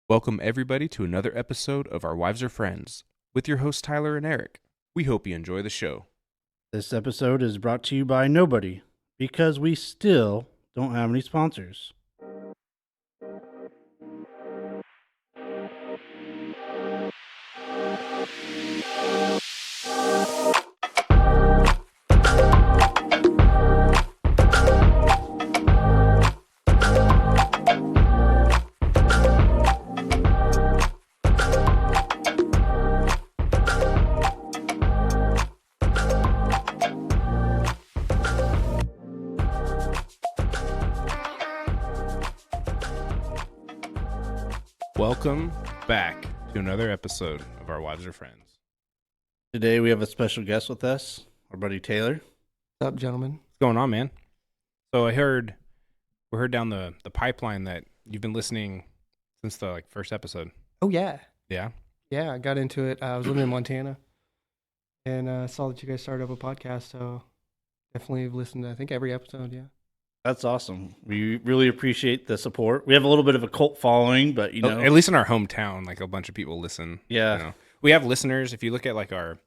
Welcome everybody to another episode of Our Wives Are Friends with your hosts Tyler and Eric. We hope you enjoy the show. This episode is brought to you by nobody because we still don't have any sponsors. Welcome back to another episode of Our Wives Are Friends. Today we have a special guest with us, our buddy Taylor. What's up, gentlemen? What's going on, man? So we heard down the pipeline that you've been listening since the first episode. Oh, yeah. Yeah? Yeah, I got into it. I was living in Montana and saw that you guys started up a podcast, so definitely listened to, I think, every episode, yeah. That's awesome. We really appreciate the support. We have a little bit of a cult following, but you know. At least in our hometown, a bunch of people listen. Yeah. You know. We have listeners, if you look at our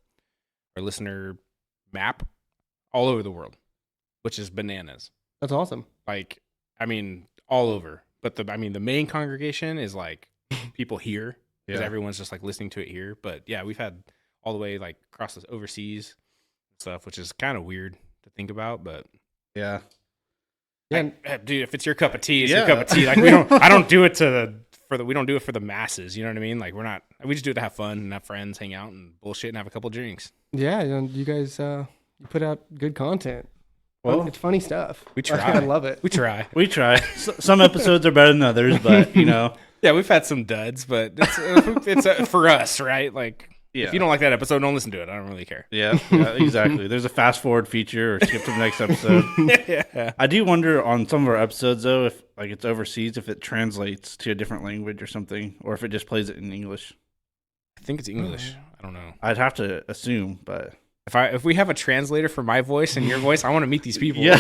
listener map, all over the world, which is bananas. That's awesome. All over. But the main congregation is people here because everyone's just listening to it here. But yeah, we've had all the way across the overseas stuff, which is kind of weird to think about. But yeah, dude, if it's your cup of tea, it's your cup of tea. I don't do it we don't do it for the masses. You know what I mean? We just do it to have fun and have friends, hang out and bullshit and have a couple drinks. Yeah, you guys you put out good content. Well, it's funny stuff. We try. I love it. We try. We try. Some episodes are better than others, but you know. Yeah, we've had some duds, but it's for us, right? If you don't like that episode, don't listen to it. I don't really care. Yeah, exactly. There's a fast forward feature or skip to the next episode. Yeah. I do wonder on some of our episodes, though, if it's overseas, if it translates to a different language or something, or if it just plays it in English. I think it's English. I don't know. I'd have to assume, but if we have a translator for my voice and your voice, I want to meet these people. Yeah.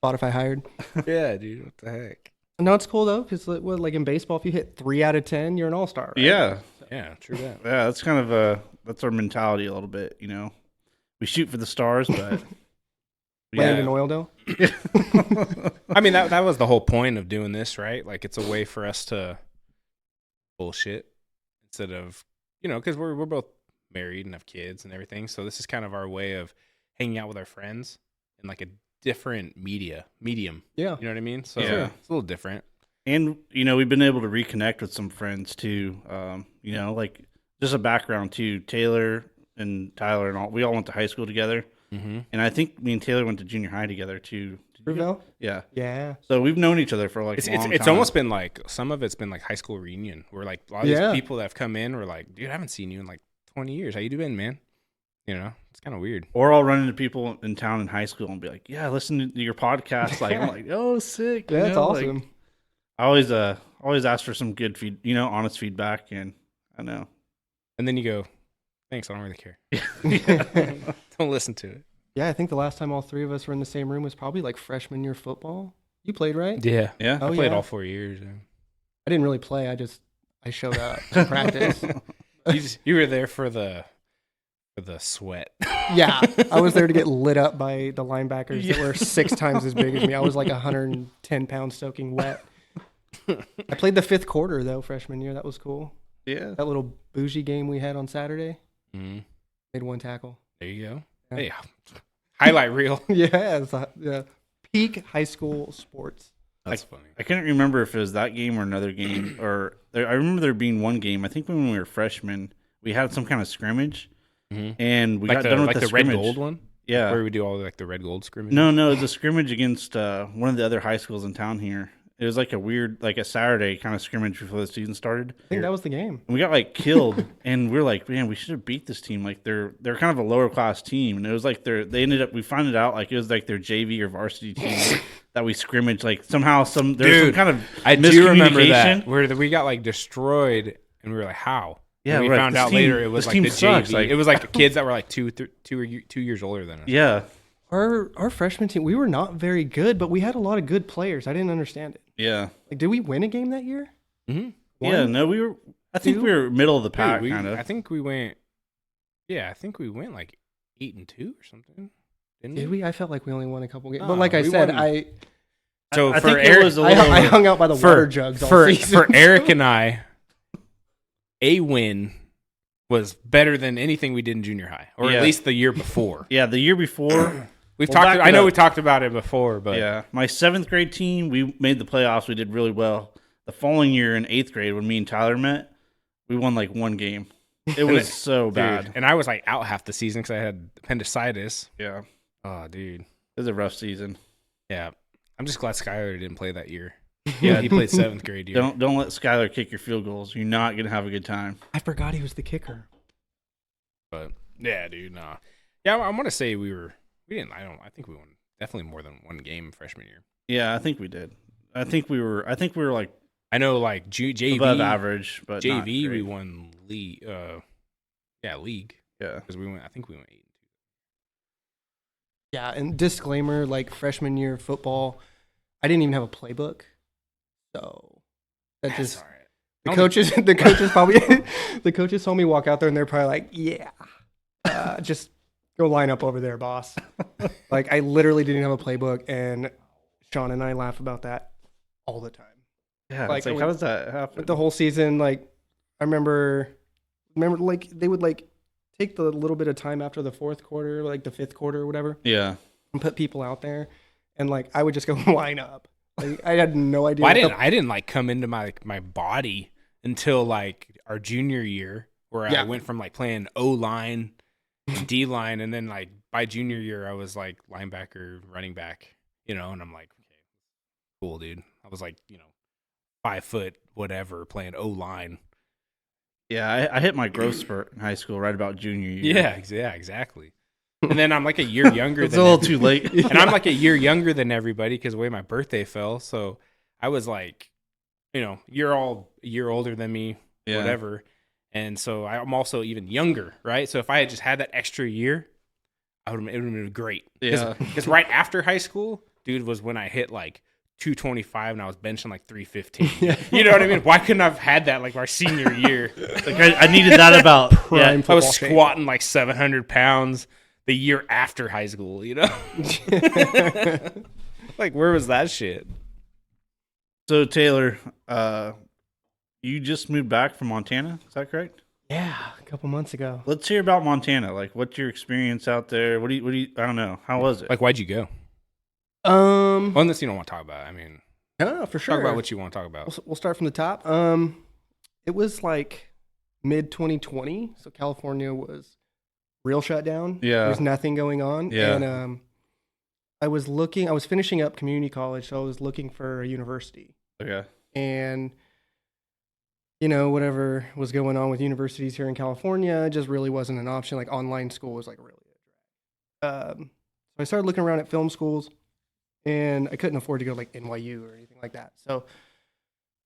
Spotify hired. Yeah, dude. What the heck? No, it's cool, though, because in baseball, if you hit 3 out of 10, you're an all-star, right? Yeah. Yeah, true that. Yeah, that's kind of that's our mentality a little bit, you know. We shoot for the stars, but Land in Oildale. That was the whole point of doing this, right? It's a way for us to bullshit instead of, because we're both married and have kids and everything. So this is kind of our way of hanging out with our friends in a different medium. Yeah. You know what I mean? So Yeah. it's a little different. And, we've been able to reconnect with some friends, too. Just a background, too. Taylor and Tyler and all, we all went to high school together. Mm-hmm. And I think me and Taylor went to junior high together, too. Fruitvale? Yeah. Yeah. So we've known each other for a long It's time. almost been some of it's been high school reunion where a lot of these people that have come in were dude, I haven't seen you in 20 years. How you doing, man? It's kind of weird. Or I'll run into people in town in high school and be like, yeah, listen to your podcast. I'm like, oh, sick. Yeah, that's awesome. I always ask for some good honest feedback, and I know. And then you go, thanks, I don't really care. Yeah. Don't listen to it. Yeah, I think the last time all three of us were in the same room was probably freshman year football. You played, right? Yeah. Yeah. I played all 4 years. I didn't really play. I showed up to practice. You were there for the sweat. Yeah, I was there to get lit up by the linebackers that were 6 times as big as me. I was 110 pounds soaking wet. I played the 5th quarter, though, freshman year. That was cool. Yeah. That little bougie game we had on Saturday. Mm-hmm. Made 1 tackle. There you go. Yeah. Hey, highlight reel. Yeah, peak high school sports. That's funny. I couldn't remember if it was that game or another game. I remember there being one game. I think when we were freshmen, we had some kind of scrimmage, and we got done with the red gold one. Yeah, where we do all the red gold scrimmage. No, it was a scrimmage against one of the other high schools in town here. It was a weird, a Saturday kind of scrimmage before the season started. I think that was the game. And we got killed, and we were man, we should have beat this team. They're kind of a lower class team, and it was we found it out it was their JV or varsity team that we scrimmaged. Somehow there's some kind of I do remember that where we got destroyed, and we were how? Yeah, and we found out later it was the sucks. JV. It was kids that were 2 years older than us. Yeah. Our freshman team, we were not very good, but we had a lot of good players. I didn't understand it. Yeah. Did we win a game that year? Mm-hmm. Yeah, no, we were. I think we were middle of the pack, kind I of. think we went. Yeah, I think we went like 8-2 or something. Did we? I felt like we only won a couple games. But No, like I we said, won. So I for think it Eric, was a little. I hung out by the water jugs all season. for Eric and I, a win was better than anything we did in junior high, or at least the year before. Yeah, the year before. I know we talked about it before, but yeah, my 7th grade team, we made the playoffs. We did really well. The following year in 8th grade, when me and Tyler met, we won like 1 game. It was so bad. Dude, and I was like out half the season because I had appendicitis. Yeah. Oh, dude. It was a rough season. Yeah. I'm just glad Skylar didn't play that year. Yeah, he played 7th grade year. Don't let Skylar kick your field goals. You're not gonna have a good time. I forgot he was the kicker. But yeah, dude, nah. Yeah, I want to say we didn't. I think we won definitely more than 1 game freshman year. Yeah, I think we did. I think we were like I know, like JV above average, but not JV great. we won league. League. Yeah, because I think we went 8-2. Yeah, and disclaimer, like freshman year football, I didn't even have a playbook, so that That's just all right. the coaches probably the coaches saw me walk out there and they're probably like, yeah, just go line up over there, boss. Like I literally didn't have a playbook, and Sean and I laugh about that all the time. yeah. Like, It's like, how does that happen? The whole season, like I remember like they would like take the little bit of time after the 4th quarter, like the 5th quarter or whatever, Yeah, and put people out there, and like I would just go line up. Like I had no idea. Well, I didn't like come into my body until like our junior year, where I went from like playing O line, D line, and then like by junior year I was like linebacker, running back, and I'm like, okay, cool, dude. I was like, 5 foot whatever playing O line. yeah. I hit my growth spurt in high school right about junior year. Yeah, exactly. And then I'm like a year younger. It's a little too late. And I'm like a year younger than everybody because the way my birthday fell. So I was like, you're all a year older than me, whatever. And so I'm also even younger, right? So if I had just had that extra year, it would have been great. Yeah. Because right after high school, dude, was when I hit like 225 and I was benching like 315. You know what I mean? Why couldn't I have had that like our senior year? Like I needed that about Prime I was football shape. squatting like 700 pounds the year after high school, Like, where was that shit? So Taylor, you just moved back from Montana, is that correct? Yeah, a couple months ago. Let's hear about Montana. Like, what's your experience out there? What do you? I don't know. How was it? Like, why'd you go? Unless you don't want to talk about it. I mean, no, for sure. talk about what you want to talk about. We'll start from the top. It was like mid 2020, so California was real shut down. Yeah. There was nothing going on. Yeah. And I was finishing up community college, so I was looking for a university. Okay. And whatever was going on with universities here in California just really wasn't an option. Like online school was like really a drag. So I started looking around at film schools, and I couldn't afford to go like NYU or anything like that. So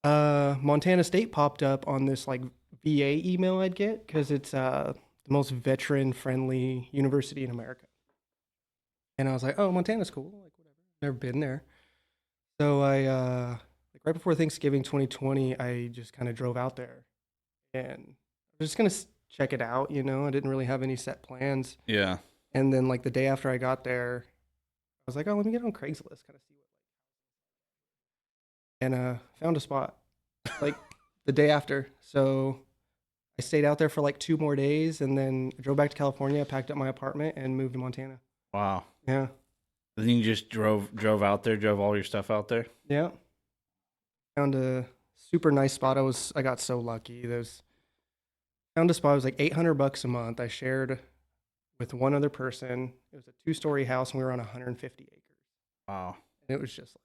Montana State popped up on this like VA email I'd get because it's the most veteran-friendly university in America. And I was like, oh, Montana's cool. Like, whatever. Never been there. So I, right before Thanksgiving 2020, I just kind of drove out there. And I was just going to check it out, I didn't really have any set plans. Yeah. And then, like, the day after I got there, I was like, oh, let me get on Craigslist, kind of see what, and found a spot, like, the day after. So I stayed out there for, like, 2 more days, and then I drove back to California, packed up my apartment, and moved to Montana. Wow. Yeah. Then you just drove out there, drove all your stuff out there? Yeah. Found a super nice spot. I got so lucky. Found a spot. It was like $800 a month. I shared with one other person. It was a 2-story house, and we were on 150 acres. Wow. And it was just like,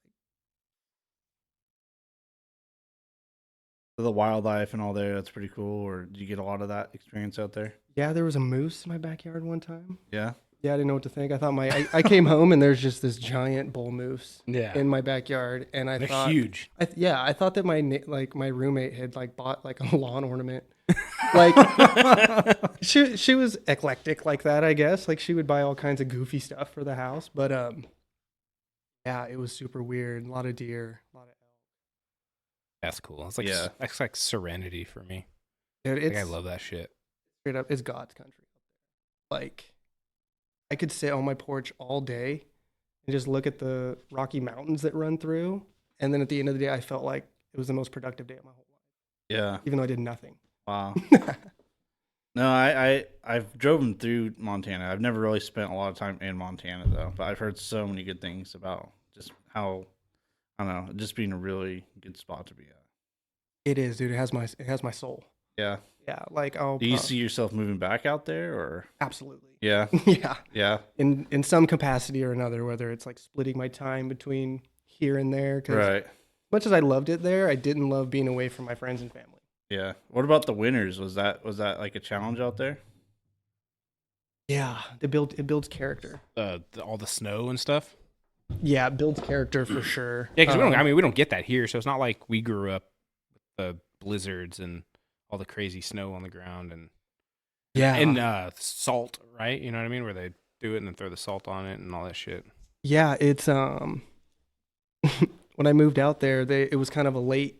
The wildlife and all there, that's pretty cool. Or did you get a lot of that experience out there? yeah, there was a moose in my backyard one time. Yeah. Yeah, I didn't know what to think. I thought I came home and there's just this giant bull moose in my backyard, and They're thought huge. I thought that my roommate had like bought like a lawn ornament. Like she was eclectic like that, I guess. Like she would buy all kinds of goofy stuff for the house, but yeah, it was super weird. A lot of deer, a lot of elk. That's cool. It's like Yeah. that's like serenity for me. Dude, Like, it's I love that shit. straight up, it's God's country. Like, I could sit on my porch all day and just look at the Rocky Mountains that run through. And then at the end of the day, I felt like it was the most productive day of my whole life, Yeah. even though I did nothing. Wow. No, I've driven through Montana. I've never really spent a lot of time in Montana though, but I've heard so many good things about just how, I don't know, just being a really good spot to be at. It is, dude. It has my soul. Yeah. Yeah, like oh, Do you see yourself moving back out there, or? absolutely. Yeah. Yeah, Yeah. in some capacity or another, whether it's like splitting my time between here and there. Because Right. much as I loved it there, I didn't love being away from my friends and family. Yeah. What about the winters? Was that like a challenge out there? Yeah, it builds character. All the snow and stuff. Yeah, it builds character for sure. Yeah, because we don't get that here, so it's not like we grew up with the blizzards and all the crazy snow on the ground and salt, right? You know what I mean? Where they do it and then throw the salt on it and all that shit. Yeah, it's when I moved out there, it was kind of a late.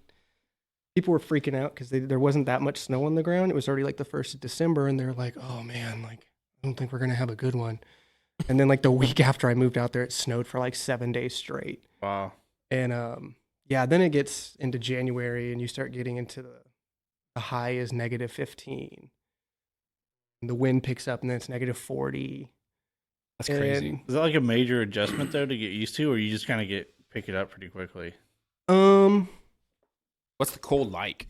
People were freaking out because there wasn't that much snow on the ground. It was already like the 1st of December, and they're like, "Oh man, like I don't think we're gonna have a good one." And then like the week after I moved out there, it snowed for like 7 days straight. Wow. And yeah, then it gets into January, and you start getting into the high is -15. And the wind picks up, and then it's -40. That's crazy. And, Is that like a major adjustment though to get used to, or you just kind of pick it up pretty quickly? What's the cold like?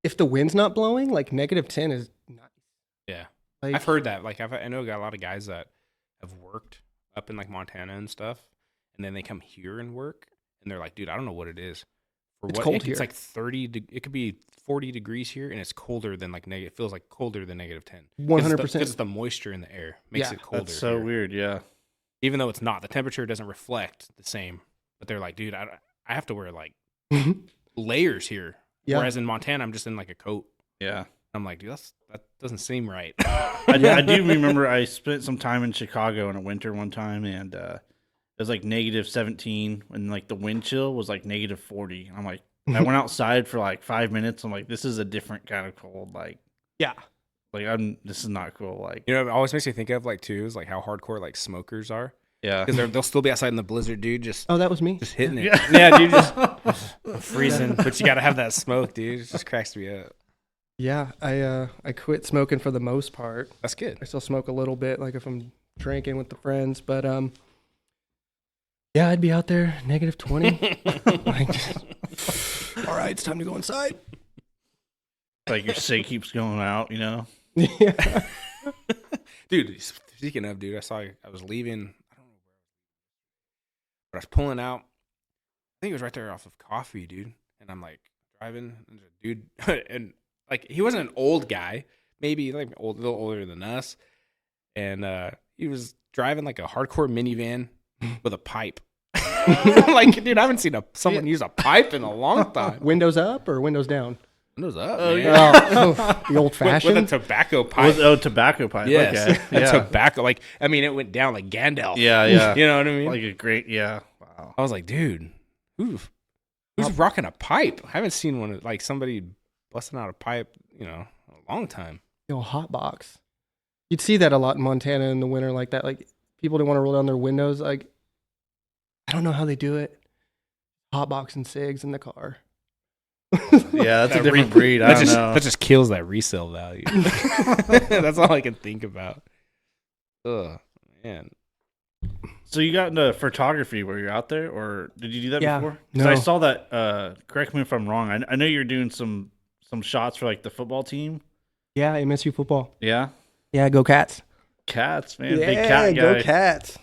If the wind's not blowing, like -10 is nice. Yeah, Like, I've heard that. Like, I know got a lot of guys that have worked up in like Montana and stuff, and then they come here and work, and they're like, "Dude, I don't know what it is. For It's what cold it's here. like 30. It could be 40 degrees here, and it's colder than like negative. It feels like colder than -10. 100%. Because it's the moisture in the air makes Yeah. it colder. That's so here. weird. Yeah. Even though it's not, the temperature doesn't reflect the same. But they're like, dude, I have to wear like layers here. Yeah. Whereas in Montana, I'm just in like a coat. Yeah. I'm like, dude, that doesn't seem right. I do remember I spent some time in Chicago in a winter one time, and it was like -17, and like the wind chill was like -40. I'm like, I went outside for like 5 minutes. I'm like, this is a different kind of cold. Like, Yeah. like this is not cool. Like, You know, it always makes me think of like too is like how hardcore like smokers are yeah, because they'll still be outside in the blizzard, dude, just Oh, that was me. hitting it. Yeah. Yeah, dude, just freezing. But you got to have that smoke, dude. It just cracks me up. Yeah, I quit smoking for the most part. That's good. I still smoke a little bit, like if I'm drinking with the friends, but yeah, I'd be out there -20. Like, all right, it's time to go inside. like your cig keeps going out. You know. Yeah. Dude, speaking of, dude, I was leaving. I don't know where, but I was pulling out. I think it was right there off of Coffee, dude. And I'm like driving, and there's a dude, and like he wasn't an old guy, maybe like a little older than us, and he was driving like a hardcore minivan with a pipe. Like, dude, I haven't seen someone use a pipe in a long time. Windows up or windows down? Windows up, Oh, man. Oh, the old With fashioned. a tobacco pipe. Tobacco pipe. Yes, Okay. a Yeah. tobacco. Like, I mean, it went down like Gandalf. Yeah. Yeah. You know what I mean? Like a great. Yeah. Wow. I was like, dude, who's rocking a pipe? I haven't seen one like somebody busting out a pipe, in a long time. Hot box. You'd see that a lot in Montana in the winter, like that. Like people didn't want to roll down their windows. Like, I don't know how they do it. Hot box and cigs in the car. Yeah, that's a That different breed. I don't know. That just kills that resale value. That's all I can think about. Ugh, man. So you got into photography where you're out there, or did you do that Yeah, before? 'Cause no. I saw that. Correct me if I'm wrong. I know you're doing some shots for like the football team. Yeah, MSU football. Yeah, Yeah, go Cats. Cats, man, Yeah, big cat guy. go Cats.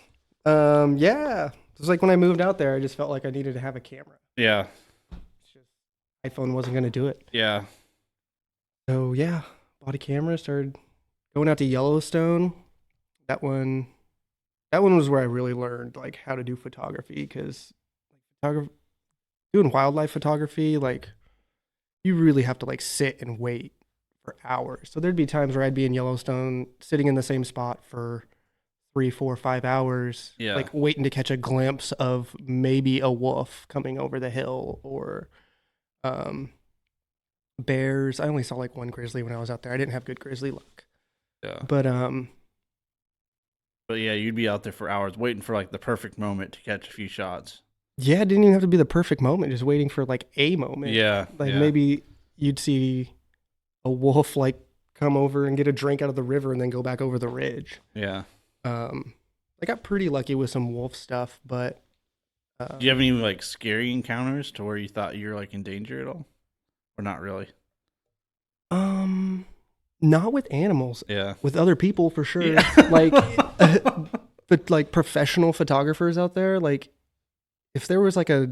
Yeah. It was like when I moved out there, I just felt like I needed to have a camera. Yeah, It's just, iPhone wasn't going to do it. yeah, So yeah, bought a camera, started going out to Yellowstone. That one was where I really learned like how to do photography, because doing wildlife photography, like you really have to like sit and wait for hours. So there'd be times where I'd be in Yellowstone sitting in the same spot for 3, 4, 5 hours, Yeah. like waiting to catch a glimpse of maybe a wolf coming over the hill, or Bears. I only saw like one grizzly when I was out there. I didn't have good grizzly luck. Yeah. But But yeah, you'd be out there for hours waiting for like the perfect moment to catch a few shots. yeah, it didn't even have to be the perfect moment. Just waiting for like a moment. Yeah. Like yeah. maybe you'd see a wolf like come over and get a drink out of the river and then go back over the ridge. Yeah. I got pretty lucky with some wolf stuff, but Do you have any like scary encounters to where you thought you were like in danger at all? Or not really? not with animals. Yeah. With other people for sure. Yeah. Like but like professional photographers out there, like if there was like This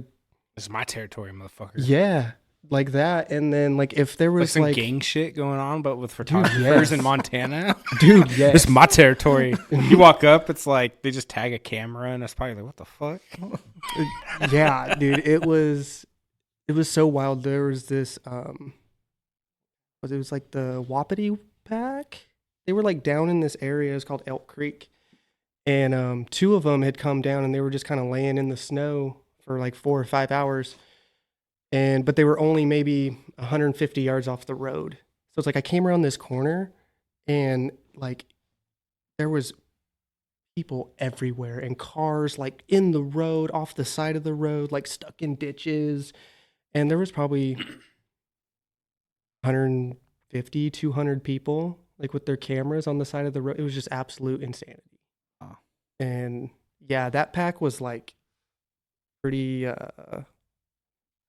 is my territory, motherfucker. yeah, like that, and then like if there Like was some like gang shit going on, but with photographers yes. in Montana. dude, yes. This is my territory. You walk up, it's like they just tag a camera, and it's probably like, what the fuck? Yeah, dude, it was so wild. There was this it was like the Wapiti pack. They were like down in this area. It's called Elk Creek, and two of them had come down, and they were just kind of laying in the snow for like 4 or 5 hours, but they were only maybe 150 yards off the road. So it's like I came around this corner, and like there was people everywhere and cars like in the road, off the side of the road, like stuck in ditches. And there was probably 150, 200 people like with their cameras on the side of the road. It was just absolute insanity. Wow. And yeah, that pack was like pretty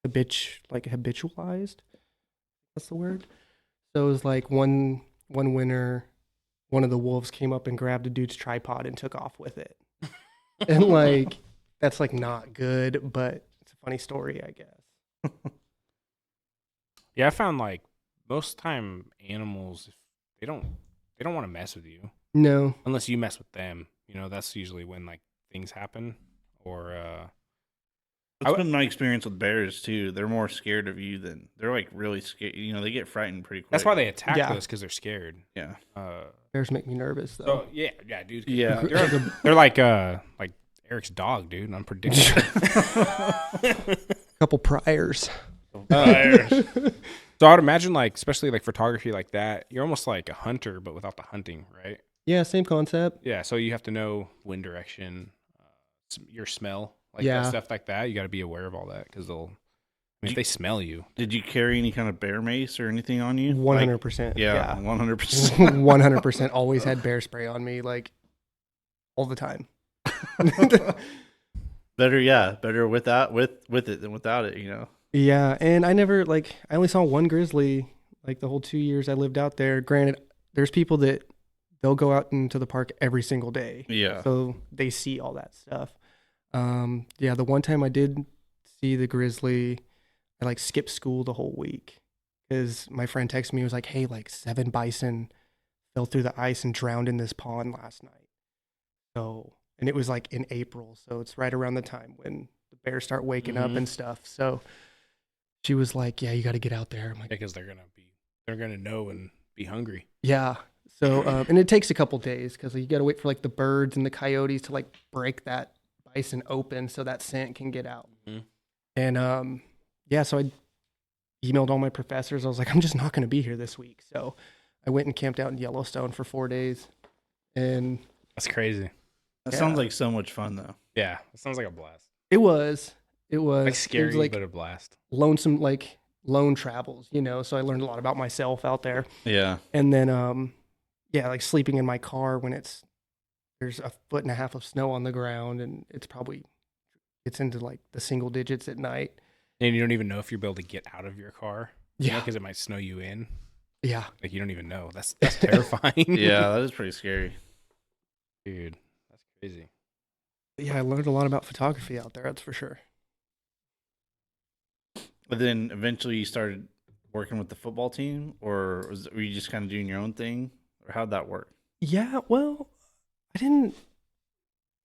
habitualized. That's the word. So it was like one winter, one of the wolves came up and grabbed a dude's tripod and took off with it. And like that's like not good, but it's a funny story, I guess. Yeah, I found like most time animals, they don't want to mess with you No. unless you mess with them. You know, that's usually when like things happen. Or That's been my experience with bears too. They're more scared of you than they're like really scared. You know, they get frightened pretty quick. that's why they attack Yeah. us, because they're scared. Yeah. Bears make me nervous though. So yeah, dude. Yeah. They're like Eric's dog, dude. Unpredictable. Couple priors. So I would imagine, like, especially like photography like that, you're almost like a hunter, but without the hunting, right? Yeah, same concept. Yeah. So you have to know wind direction, your smell, like Yeah. that stuff like that. You got to be aware of all that because if they smell you. Did you carry any kind of bear mace or anything on you? 100%. Yeah, 100%. 100% always had bear spray on me, like all the time. Better with it than without it, you know. Yeah, and I only saw one grizzly like the whole 2 years I lived out there. Granted, there's people that they'll go out into the park every single day. Yeah. So they see all that stuff. Yeah, the one time I did see the grizzly, I like skipped school the whole week because my friend texted me, was like, hey, like 7 bison fell through the ice and drowned in this pond last night. So, and it was like in April. So it's right around the time when the bears start waking up and stuff. So she was like, yeah, you got to get out there. I'm like, Because they're gonna know and be hungry. yeah. So, and it takes a couple days because you got to wait for like the birds and the coyotes to like break that bison open so that scent can get out. Mhm. And yeah, so I emailed all my professors. I was like, I'm just not going to be here this week. So I went and camped out in Yellowstone for 4 days. And That's crazy. That Yeah. sounds like so much fun though. Yeah, it sounds like a blast. it was Like scary, it was like but a blast. lonesome, like lone travels, you know? So I learned a lot about myself out there. Yeah. And then, yeah, like sleeping in my car when there's 1.5 foot of snow on the ground and it's into like the single digits at night. And you don't even know if you'll be able to get out of your car. Yeah. Because it might snow you in. Yeah. Like, you don't even know. That's terrifying. Yeah, that is pretty scary. Dude, that's crazy. Yeah, I learned a lot about photography out there, that's for sure. But then eventually you started working with the football team, or were you just kind of doing your own thing, or how'd that work? Yeah, well, I didn't.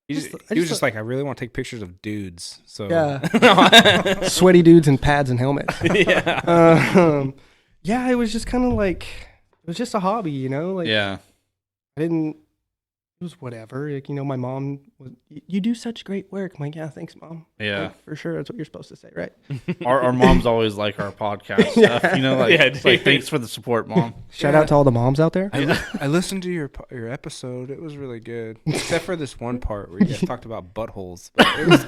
He was just like, I really want to take pictures of dudes. So Yeah. Sweaty dudes in pads and helmets. Yeah. Yeah, it was just kind of like, it was just a hobby, you know? Like, Yeah. I didn't It was whatever. Like, my mom was, you do such great work. I'm like, yeah, thanks, Mom. Yeah. Like, for sure. That's what you're supposed to say, right? Our moms always like our podcast stuff. It's like, thanks for the support, Mom. Shout out to all the moms out there. I listened to your episode. It was really good, except for this one part where you guys talked about buttholes. But it was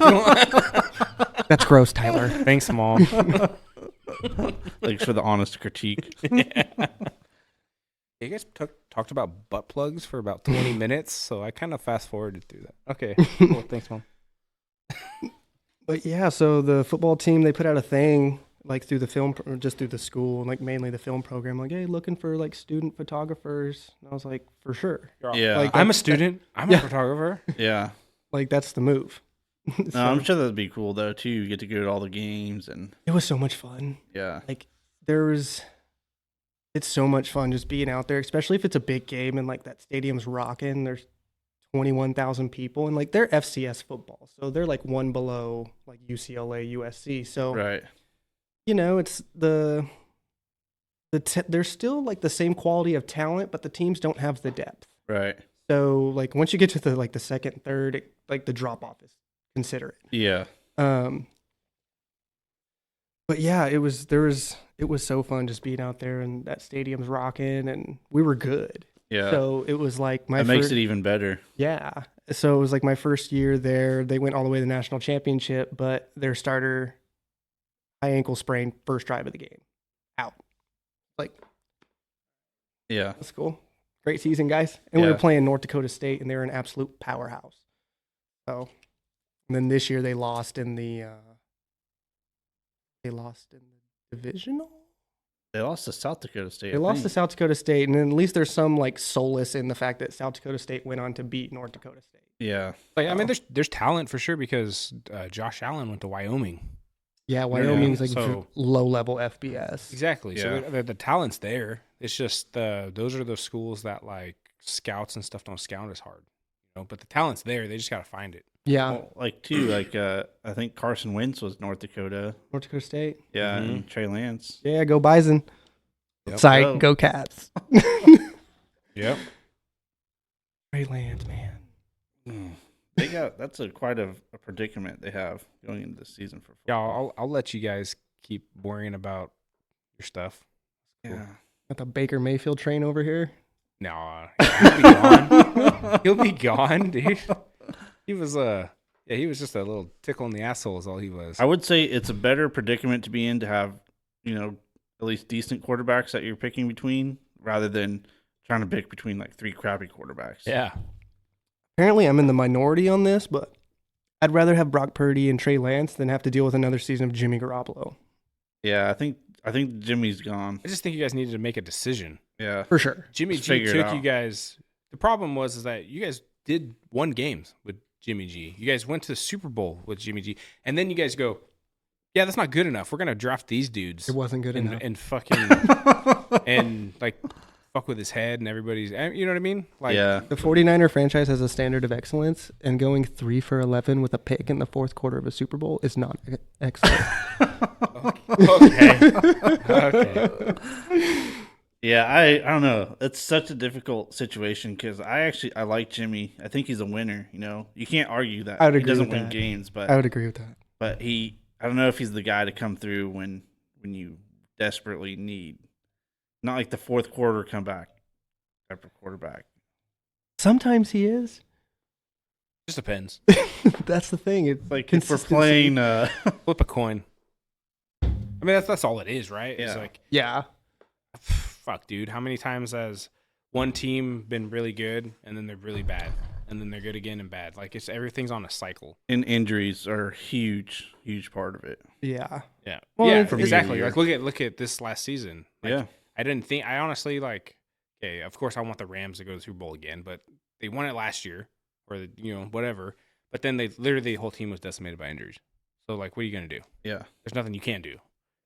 That's gross, Tyler. Thanks, Mom. Thanks for the honest critique. You guys talked about butt plugs for about 20 minutes, so I kind of fast forwarded through that. Okay, cool. Thanks, Mom. But yeah, so the football team, they put out a thing like through the film, or just through the school, like mainly the film program, like, hey, looking for like student photographers. And I was like, for sure. Yeah. Like, I'm a student. I'm a photographer. Yeah. Like, that's the move. No, I'm sure that'd be cool though too. You get to go to all the games and It was so much fun. yeah. Like, it's so much fun just being out there, especially if it's a big game and like that stadium's rocking. There's 21,000 people and like they're FCS football. So they're like one below like UCLA, USC. So, Right. It's there's still like the same quality of talent, but the teams don't have the depth. Right. So like once you get to the second, third, like the drop off is considerate. Yeah. But yeah, it was so fun just being out there and that stadium's rocking and we were good. Yeah. So it was like that makes it even better. Yeah. So it was like my first year there. They went all the way to the national championship, but their starter high ankle sprain first drive of the game. Out. Like, Yeah. that's cool. Great season, guys. And we Yeah. were playing North Dakota State and they were an absolute powerhouse. So, and then this year they lost in the divisional. They lost to South Dakota State. They lost to South Dakota State, and then at least there's some like solace in the fact that South Dakota State went on to beat North Dakota State. Yeah. Like, I mean, there's talent for sure because Josh Allen went to Wyoming. Yeah, Wyoming's like so- low level FBS. Exactly. Yeah. So the talent's there. It's just those are the schools that like scouts and stuff don't scout as hard. But the talent's there. They just got to find it. Yeah, Well, I think Carson Wentz was North Dakota. North Dakota State. Yeah, Mhm. and Trey Lance. Yeah, go Bison. Yep. Psych, Go. go Cats. Yep. Trey Lance, man. That's quite a predicament they have going into the season for Yeah, football. I'll let you guys keep worrying about your stuff. Yeah. Got the Baker Mayfield train over here. No, he'll be gone. He'll be gone, dude. He was he was just a little tickle in the asshole is all he was. I would say it's a better predicament to be in to have, at least decent quarterbacks that you're picking between rather than trying to pick between like three crappy quarterbacks. Yeah. Apparently, I'm in the minority on this, but I'd rather have Brock Purdy and Trey Lance than have to deal with another season of Jimmy Garoppolo. Yeah, I think Jimmy's gone. I just think you guys needed to make a decision. Yeah. For sure. Jimmy Just G figure it took out. you guys. The problem was that you guys did won games with Jimmy G. You guys went to the Super Bowl with Jimmy G, and then you guys go, "Yeah, that's not good enough. We're gonna draft these dudes It wasn't good enough. and fucking and like fuck with his head and everybody's. You know what I mean? Like, Yeah. The 49er franchise has a standard of excellence, and going 3 for 11 with a pick in the fourth quarter of a Super Bowl is not excellent. Okay. Yeah, I don't know. It's such a difficult situation because I like Jimmy. I think he's a winner. You can't argue that. I would He agree doesn't with win that. games, I would agree with that. but I don't know if he's the guy to come through when you desperately need, not like the fourth quarter comeback type of quarterback. Sometimes he is. Just depends. That's the thing. It's Like if we're consistency. playing, Flip a coin. I mean, that's all it is, right? It's Yeah. like, Yeah. fuck, dude. How many times has one team been really good and then they're really bad, and then they're good again and bad? Like everything's on a cycle. and injuries are a huge part of it. Yeah. Yeah. Well, yeah. it's a Exactly. year. Like look at this last season. Like, Yeah. I honestly okay, of course I want the Rams to go to the Super Bowl again, but they won it last year or whatever. But then the whole team was decimated by injuries. So like, what are you going to do? Yeah. There's nothing you can do.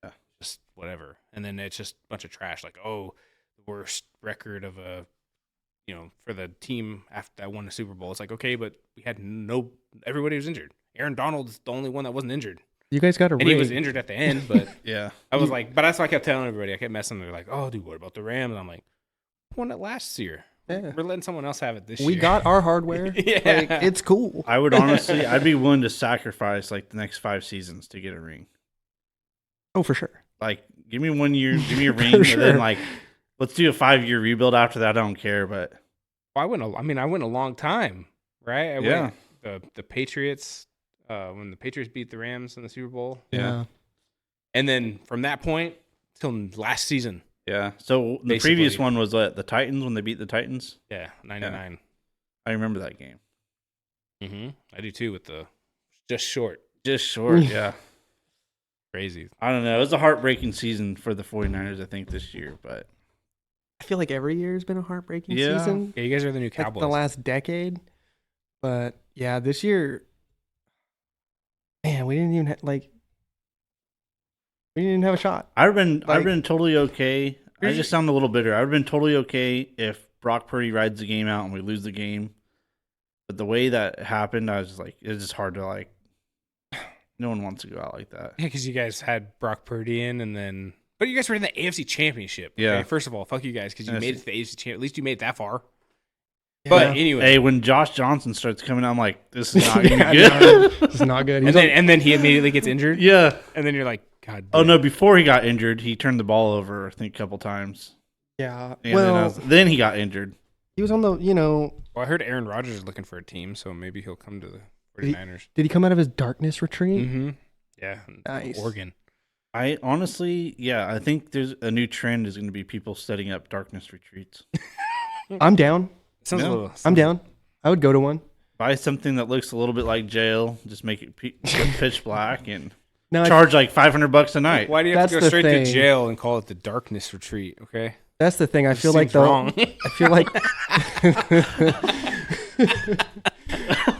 Yeah. Just whatever. And then it's just a bunch of trash. Like, the worst record of for the team after that won the Super Bowl. It's like, okay, but we had everybody was injured. Aaron Donald's the only one that wasn't injured. You guys got a And he was injured at the end, but Yeah. I was like, but that's what I kept telling everybody. I kept messing. They're like, oh, dude, what about the Rams? I'm like, won it last year. Yeah. We're letting someone else have it this year. We got our hardware. Yeah. Like, it's cool. I would honestly, I'd be willing to sacrifice like the next 5 seasons to get a ring. Oh, for sure. Like, give me 1 year, give me a ring, For and sure. then like, let's do a 5-year rebuild after that. I don't care, but I went a long time, right? Yeah. The Patriots, when the Patriots beat the Rams in the Super Bowl. Yeah. And then from that point till last season. yeah. So the Basically. previous one was what, the Titans when they beat the Titans. Yeah, 99. I remember that game. Mm-hmm. I do too with the just short. Just short, yeah. Crazy. I don't know. It was a heartbreaking season for the 49ers, I think, this year, but I feel like every year has been a heartbreaking Yeah. season. Yeah, you guys are the new Like Cowboys. the last decade. But yeah, this year, man, we didn't even we didn't even have a shot. I've been Like- totally okay. I just sound a little bitter. I've been totally okay if Brock Purdy rides the game out and we lose the game. But the way that happened, I was just like, it's just hard to like. No one wants to go out like that. Yeah, because you guys had Brock Purdy in, and then but you guys were in the AFC Championship. Okay? Yeah. First of all, fuck you guys because you Yes. made it to the AFC Championship. At least you made it that far. Yeah. But anyway, Hey, when Josh Johnson starts coming out, I'm like, this is not Yeah, gonna be good. no, it's not good. and then he immediately gets injured. Yeah. And then you're like, God. Oh damn. no! Before he got injured, he turned the ball over, I think, a couple times. Yeah. And Well, then he got injured. he was on the, Well, I heard Aaron Rodgers is looking for a team, so maybe he'll come to the 49ers. did he come out of his darkness retreat? Mm-hmm. Yeah. Nice. Oregon. I honestly, yeah, I think there's a new trend is going to be people setting up darkness retreats. I'm down. Sounds Yeah. a little. I'm down. I would go to one. Buy something that looks a little bit like jail, just make it pitch black, and No, charge like $500 a night. Why do you have to That's go the straight thing. to jail and call it the darkness retreat? Okay. that's the thing. I It feel like seems wrong. I feel like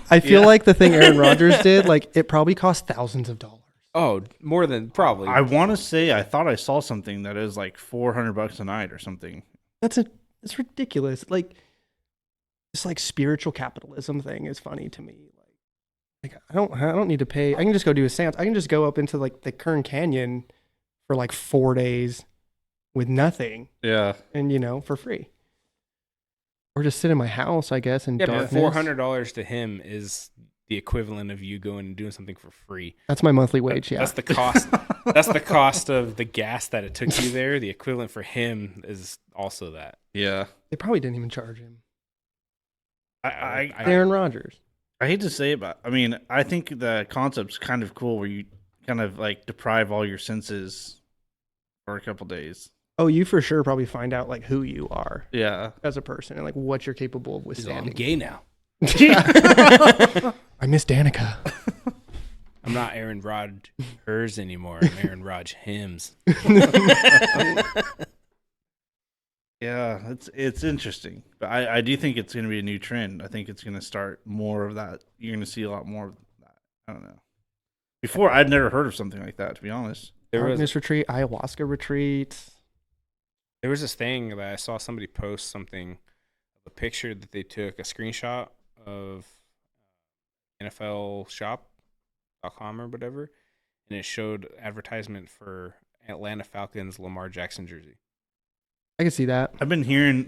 I feel like the thing Aaron Rodgers did, like it probably cost thousands of dollars. Oh, more than probably. I want to say I thought I saw something that is like $400 a night or something. That's ridiculous. Like this like spiritual capitalism thing is funny to me. Like I don't need to pay. I can just go do a seance. I can just go up into like the Kern Canyon for like 4 days with nothing Yeah, and for free. Or just sit in my house, I guess, in yeah, but darkness. $400 to him is the equivalent of you going and doing something for free. That's my monthly wage, yeah. That's the cost. That's the cost of the gas that it took you there. The equivalent for him is also that. yeah. They probably didn't even charge him. I Aaron Rodgers. I hate to say it, but I mean, I think the concept's kind of cool where you kind of like deprive all your senses for a couple days. Oh, you for sure probably find out like who you are Yeah. as a person and like what you're capable of He's all, I'm withstanding. gay now. I miss Danica. I'm not Aaron Rod hers anymore. I'm Aaron Rod hims. Yeah, it's interesting, but I do think it's going to be a new trend. I think it's going to start more of that. You're going to see a lot more of that. I don't know. Before, I'd never heard of something like that, to be honest. There was Darkness retreat, ayahuasca retreat. There was this thing that I saw somebody post something, a picture that they took, a screenshot of NFLshop.com or whatever, and it showed advertisement for Atlanta Falcons Lamar Jackson jersey. I can see that. I've been hearing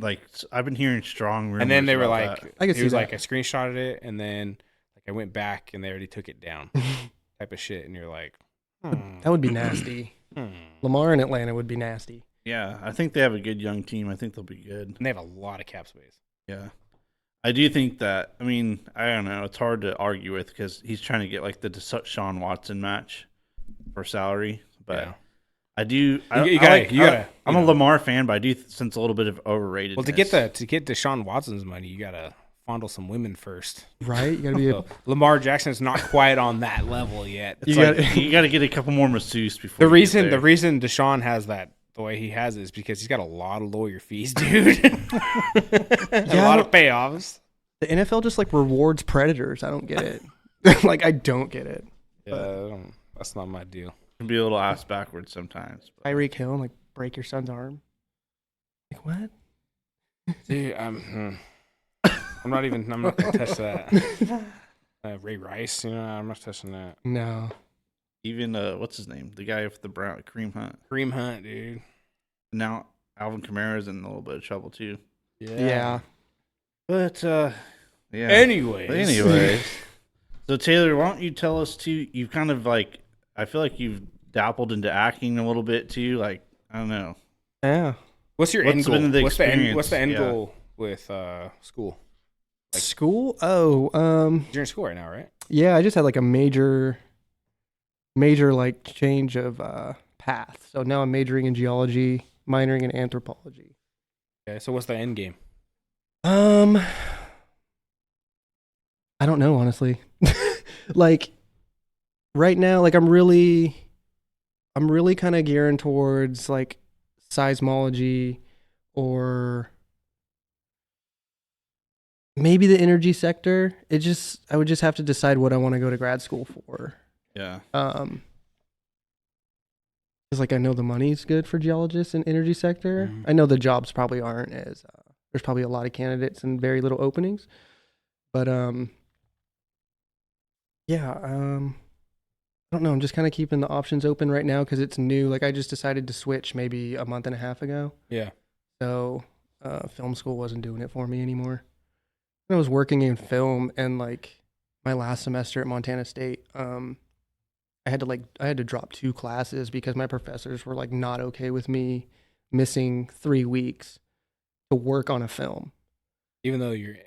strong rumors. And then they were about like, that. I can it see was that. like I screenshotted it, and then like I went back and they already took it down, type of shit, and you're like, That would be nasty. Lamar in Atlanta would be nasty. yeah, I think they have a good young team. I think they'll be good. And they have a lot of cap space. Yeah. I do think that, I mean, I don't know. It's hard to argue with because he's trying to get like the Deshaun Watson match for salary. But Yeah. I do. You I gotta- like, you gotta, I'm you a know. Lamar fan, but I do sense a little bit of overrated. Well, to get Deshaun Watson's money, you gotta fondle some women first. Right? You gotta be So Lamar Jackson's not quite on that level yet. It's you like, gotta- you got to get a couple more masseuse before. The you get reason Deshaun has that the way he has it is because he's got a lot of lawyer fees, dude. A lot of payoffs. the NFL just like rewards predators. I don't get it. Like I don't get it. Yeah, that's not my deal. can be a little ass backwards sometimes. But Tyreek Hill, like break your son's arm. Like what? Dude, I'm not gonna touch that. Ray Rice, I'm not touching that. No. even what's his name? The guy with the brown Kareem Hunt. Kareem Hunt, dude. Now Alvin Kamara's in a little bit of trouble too. Yeah. But yeah. Anyways. But anyways, so Taylor, why don't you tell us too? You've kind of like, I feel like you've dabbled into acting a little bit too. Like, I don't know. Yeah. What's your What's end goal? been the What's the experience? end Yeah. goal with school? Like- School? Oh, You're in school right now, right? yeah, I just had like a major like change of path. So now I'm majoring in geology, minoring in anthropology. Okay, so what's the end game? I don't know, honestly. Like right now, like I'm really kind of gearing towards like seismology or maybe the energy sector. I would just have to decide what I want to go to grad school for. Yeah. Because like I know the money's good for geologists in energy sector. Mhm. I know the jobs probably aren't as there's probably a lot of candidates and very little openings. But yeah, I don't know. I'm just kind of keeping the options open right now because it's new. Like I just decided to switch maybe a month and a half ago. Yeah. So film school wasn't doing it for me anymore. I was working in film and like my last semester at Montana State, I had to drop 2 classes because my professors were like not okay with me missing 3 weeks to work on a film. Even though you're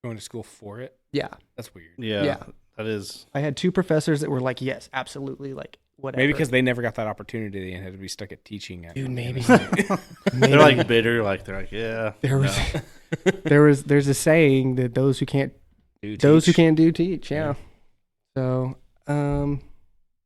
going to school for it, Yeah. that's weird. Yeah. Yeah. That is. I had 2 professors that were like, yes, absolutely, like whatever. Maybe because they never got that opportunity and had to be stuck at teaching. At Dude, maybe. They're like bitter. Like they're like, yeah. There was no. there's a saying that those who can't Do those who teach. can't do teach. Yeah. Yeah. So,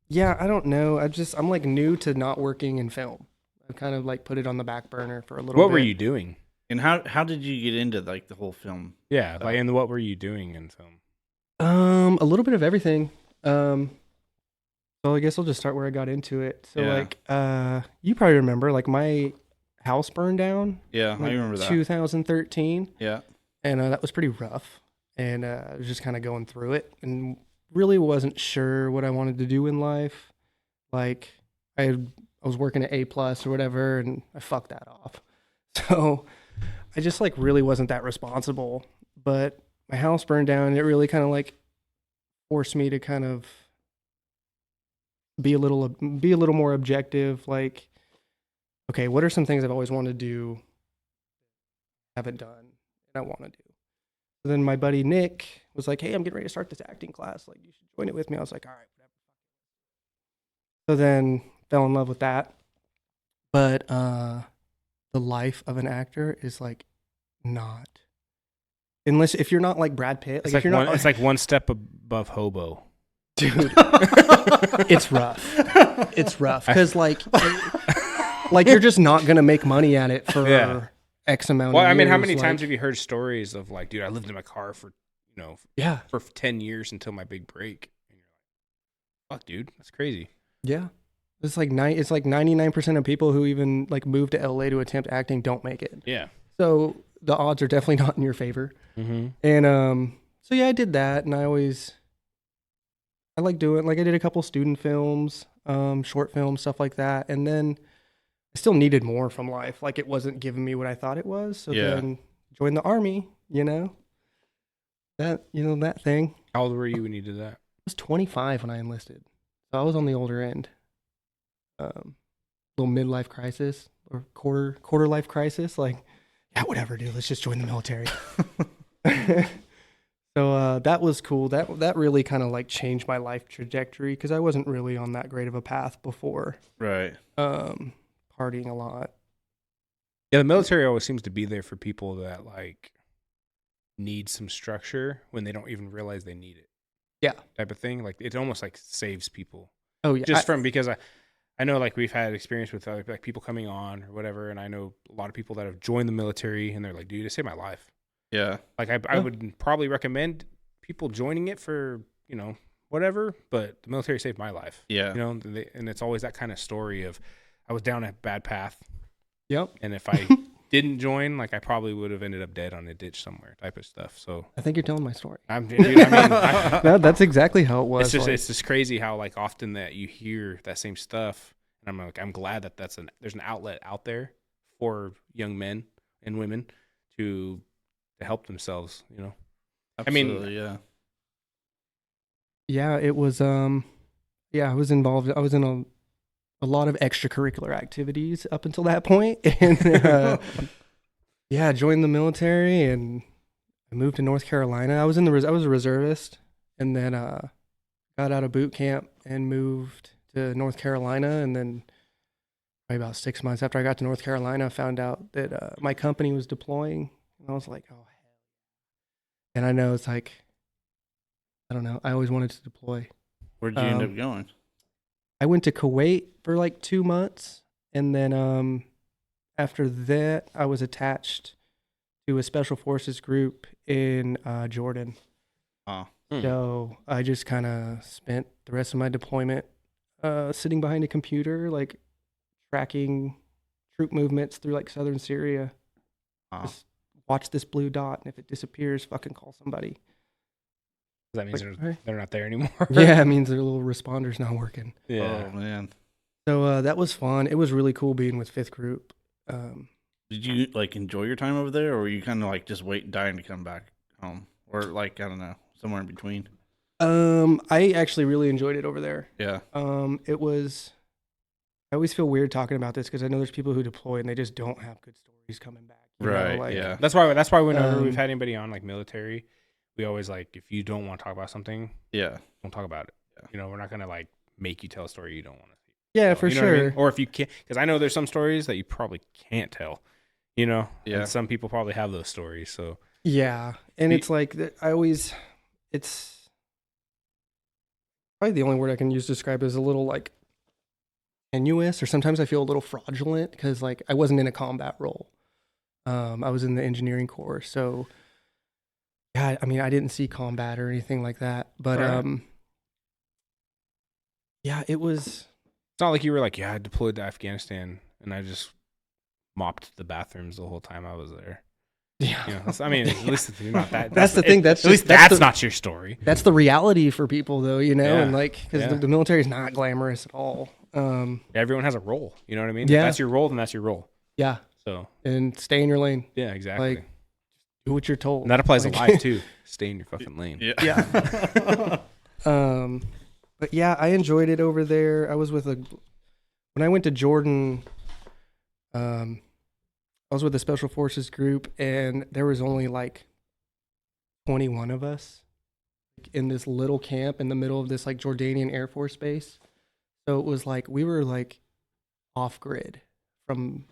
yeah, I don't know. I'm like new to not working in film. I've kind of like put it on the back burner for a little bit. What were you doing? And how did you get into like the whole film? Yeah, like, and what were you doing in film? A little bit of everything. So I guess I'll just start where I got into it. So Yeah. like, you probably remember like my house burned down. Yeah, Like I remember that. 2013, Yeah. and that was pretty rough. And I was just kind of going through it, and really wasn't sure what I wanted to do in life. Like I was working at A+ or whatever, and I fucked that off. So I just like really wasn't that responsible. But my house burned down, and it really kind of like forced me to kind of be a little more objective. Like, okay, what are some things I've always wanted to do, haven't done, and I want to do? So then my buddy Nick was like, "Hey, I'm getting ready to start this acting class. Like, you should join it with me." I was like, "All right, whatever." So then fell in love with that. But the life of an actor is like not, unless if you're not like Brad Pitt. It's Like, like if you're not, it's like one step above hobo. dude, it's rough. It's rough because like you're just not gonna make money at it for Yeah. X amount. Well, of I mean, how years, many like, times have you heard stories of like, dude, I lived in my car for, Yeah, for 10 years until my big break. And you're like, fuck, dude, that's crazy. yeah. It's like 99% of people who even like move to LA to attempt acting don't make it. Yeah. So the odds are definitely not in your favor. Mm-hmm. And so yeah, I did that, and I like doing, like I did a couple student films, short films, stuff like that, and then I still needed more from life. Like it wasn't giving me what I thought it was. So Yeah. then joined the army. That thing. I How old were you when you did that? was 25 when I enlisted, so I was on the older end. Little midlife crisis or quarter life crisis. Like, yeah, whatever, dude. Let's just join the military. So that was cool. That really kind of like changed my life trajectory because I wasn't really on that great of a path before. Right. Partying a lot. Yeah, the military always seems to be there for people that like need some structure when they don't even realize they need it. Yeah. Type of thing. Like it almost like saves people. Oh yeah. Just from because I know like we've had experience with like people coming on or whatever, and I know a lot of people that have joined the military and they're like, dude, it saved my life. Yeah. Like I would probably recommend people joining it for, whatever, but the military saved my life. Yeah. And it's always that kind of story of I was down a bad path, Yep. and if I didn't join, like I probably would have ended up dead on a ditch somewhere, type of stuff. So I think you're telling my story. That's That's exactly how it was. it's just crazy how like often that you hear that same stuff, and I'm glad that there's an outlet out there for young men and women to help themselves. You know, Absolutely, yeah. Yeah, it was. Yeah, I was involved. I was in a lot of extracurricular activities up until that point, and yeah, joined the military and I moved to North Carolina. I was I was a reservist, and then got out of boot camp and moved to North Carolina, and then probably about 6 months after I got to North Carolina, I found out that my company was deploying, and I was like, oh hell. And I know it's like, I don't know. I always wanted to deploy. Where'd you end up going? I went to Kuwait for like 2 months, and then after that, I was attached to a special forces group in Jordan. Oh. So I just kind of spent the rest of my deployment sitting behind a computer, like tracking troop movements through like southern Syria. Oh. Just watch this blue dot, and if it disappears, fucking call somebody. that means Like, they're not there anymore. Yeah, it means their little responder's not working. Yeah. Oh, man. So that was fun. It was really cool being with Fifth Group. Did you like enjoy your time over there, or were you kind of like just dying to come back home, or like I don't know, somewhere in between? I actually really enjoyed it over there. Yeah. It was. I always feel weird talking about this because I know there's people who deploy and they just don't have good stories coming back. You know, Right. like, Yeah. That's why whenever we've had anybody on like military, we always like, if you don't want to talk about something, Yeah. don't talk about it. Yeah. You know, we're not gonna like make you tell a story you don't want to. Yeah, for You know what I sure. mean? Or if you can't, because I know there's some stories that you probably can't tell. You know, Yeah. and some people probably have those stories. So Yeah, and it's like it's probably the only word I can use to describe it is a little like tenuous, or sometimes I feel a little fraudulent because like I wasn't in a combat role. I was in the engineering corps, so yeah, I mean I didn't see combat or anything like that, but Right. yeah, it was. it's not like you were like, yeah, I deployed to Afghanistan and I just mopped the bathrooms the whole time I was there. Yeah, You know, I mean, at least it's not that. That's the thing. That's at least just- that's that's the- not your story. That's the reality for people, though, you know, Yeah. and like because Yeah. the military is not glamorous at all. Everyone has a role. You know what I mean? Yeah. If that's your role, then that's your role. Yeah, So and stay in your lane. yeah, exactly. Like, do what you're told. And that applies Like- to life too. Stay in your fucking lane. Yeah. But yeah, I enjoyed it over there. I was with when I went to Jordan, I was with a special forces group, and there was only like 21 of us in this little camp in the middle of this like Jordanian Air Force base. So it was like we were like off grid from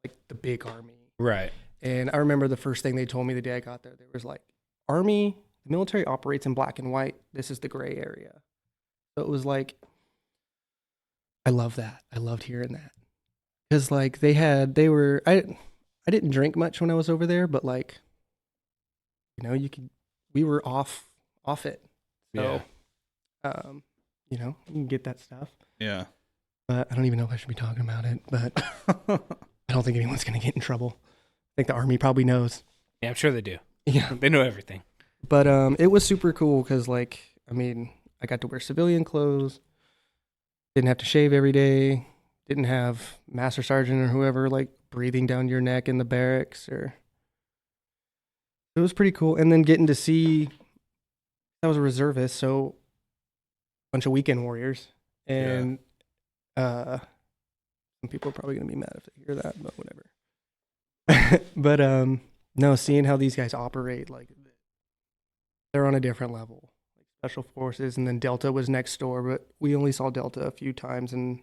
like the big army. Right. And I remember the first thing they told me the day I got there, was like, Army, the military operates in black and white. This is the gray area. So it was like, I love that. I loved hearing that. Because like I didn't drink much when I was over there, but like, you know, we were off it. So, you know, you can get that stuff. Yeah. But I don't even know if I should be talking about it, but I don't think anyone's going to get in trouble. I think the Army probably knows. Yeah, I'm sure they do. Yeah. They know everything. But it was super cool because, like, I mean, I got to wear civilian clothes, didn't have to shave every day, didn't have master sergeant or whoever, like, breathing down your neck in the barracks. It was pretty cool. And then getting to see, I was a reservist, so a bunch of weekend warriors. And some people are probably going to be mad if they hear that, but whatever. But no, seeing how these guys operate, like they're on a different level. Like special forces, and then Delta was next door, but we only saw Delta a few times in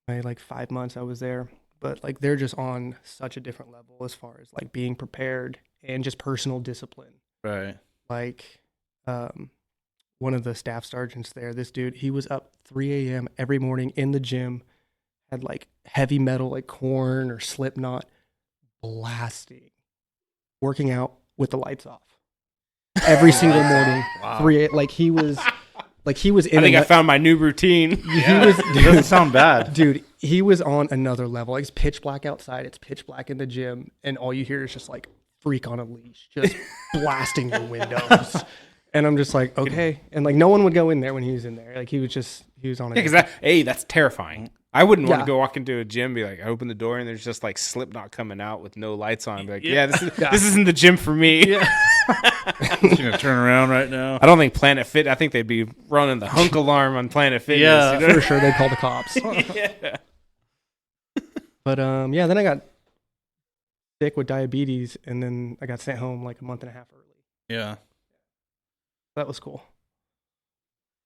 my like 5 months I was there. But like they're just on such a different level as far as like being prepared and just personal discipline. Right. Like one of the staff sergeants there, this dude, he was up 3 a.m. every morning in the gym, had like heavy metal like Korn or Slipknot blasting, working out with the lights off every single morning. Wow. He was in. I think I found my new routine. He was, It doesn't sound bad. dude. He was on another level. Like, it's pitch black outside. It's pitch black in the gym, and all you hear is just like freak on a leash, just blasting the windows. And I'm just like, okay. And like no one would go in there when he was in there. Like he was on it. Because that's terrifying. I wouldn't want Yeah. to go walk into a gym and be like, I open the door and there's just like Slipknot coming out with no lights on. Be like, Yeah. this isn't the gym for me. Yeah. Just gonna turn around right now. I don't think Planet Fit. I think they'd be running the hunk alarm on Planet Fitness. Yeah. You know? For sure, they'd call the cops. Yeah. But yeah, then I got sick with diabetes, and then I got sent home like a month and a half early. Yeah. That was cool.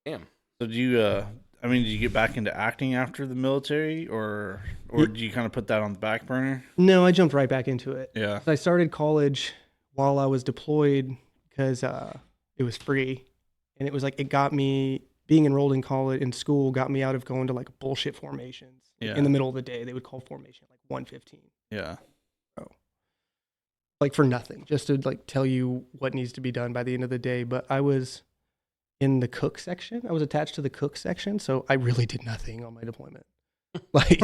Damn. So do you? I mean, did you get back into acting after the military, or did you kind of put that on the back burner? No, I jumped right back into it. Yeah. I started college while I was deployed because it was free, and it was like it got me being enrolled in college in school got me out of going to like bullshit formations. Yeah. In the middle of the day, they would call formation like 1:15. Yeah. Like for nothing, just to like tell you what needs to be done by the end of the day. But I was in the cook section. I was attached to the cook section, so I really did nothing on my deployment. Like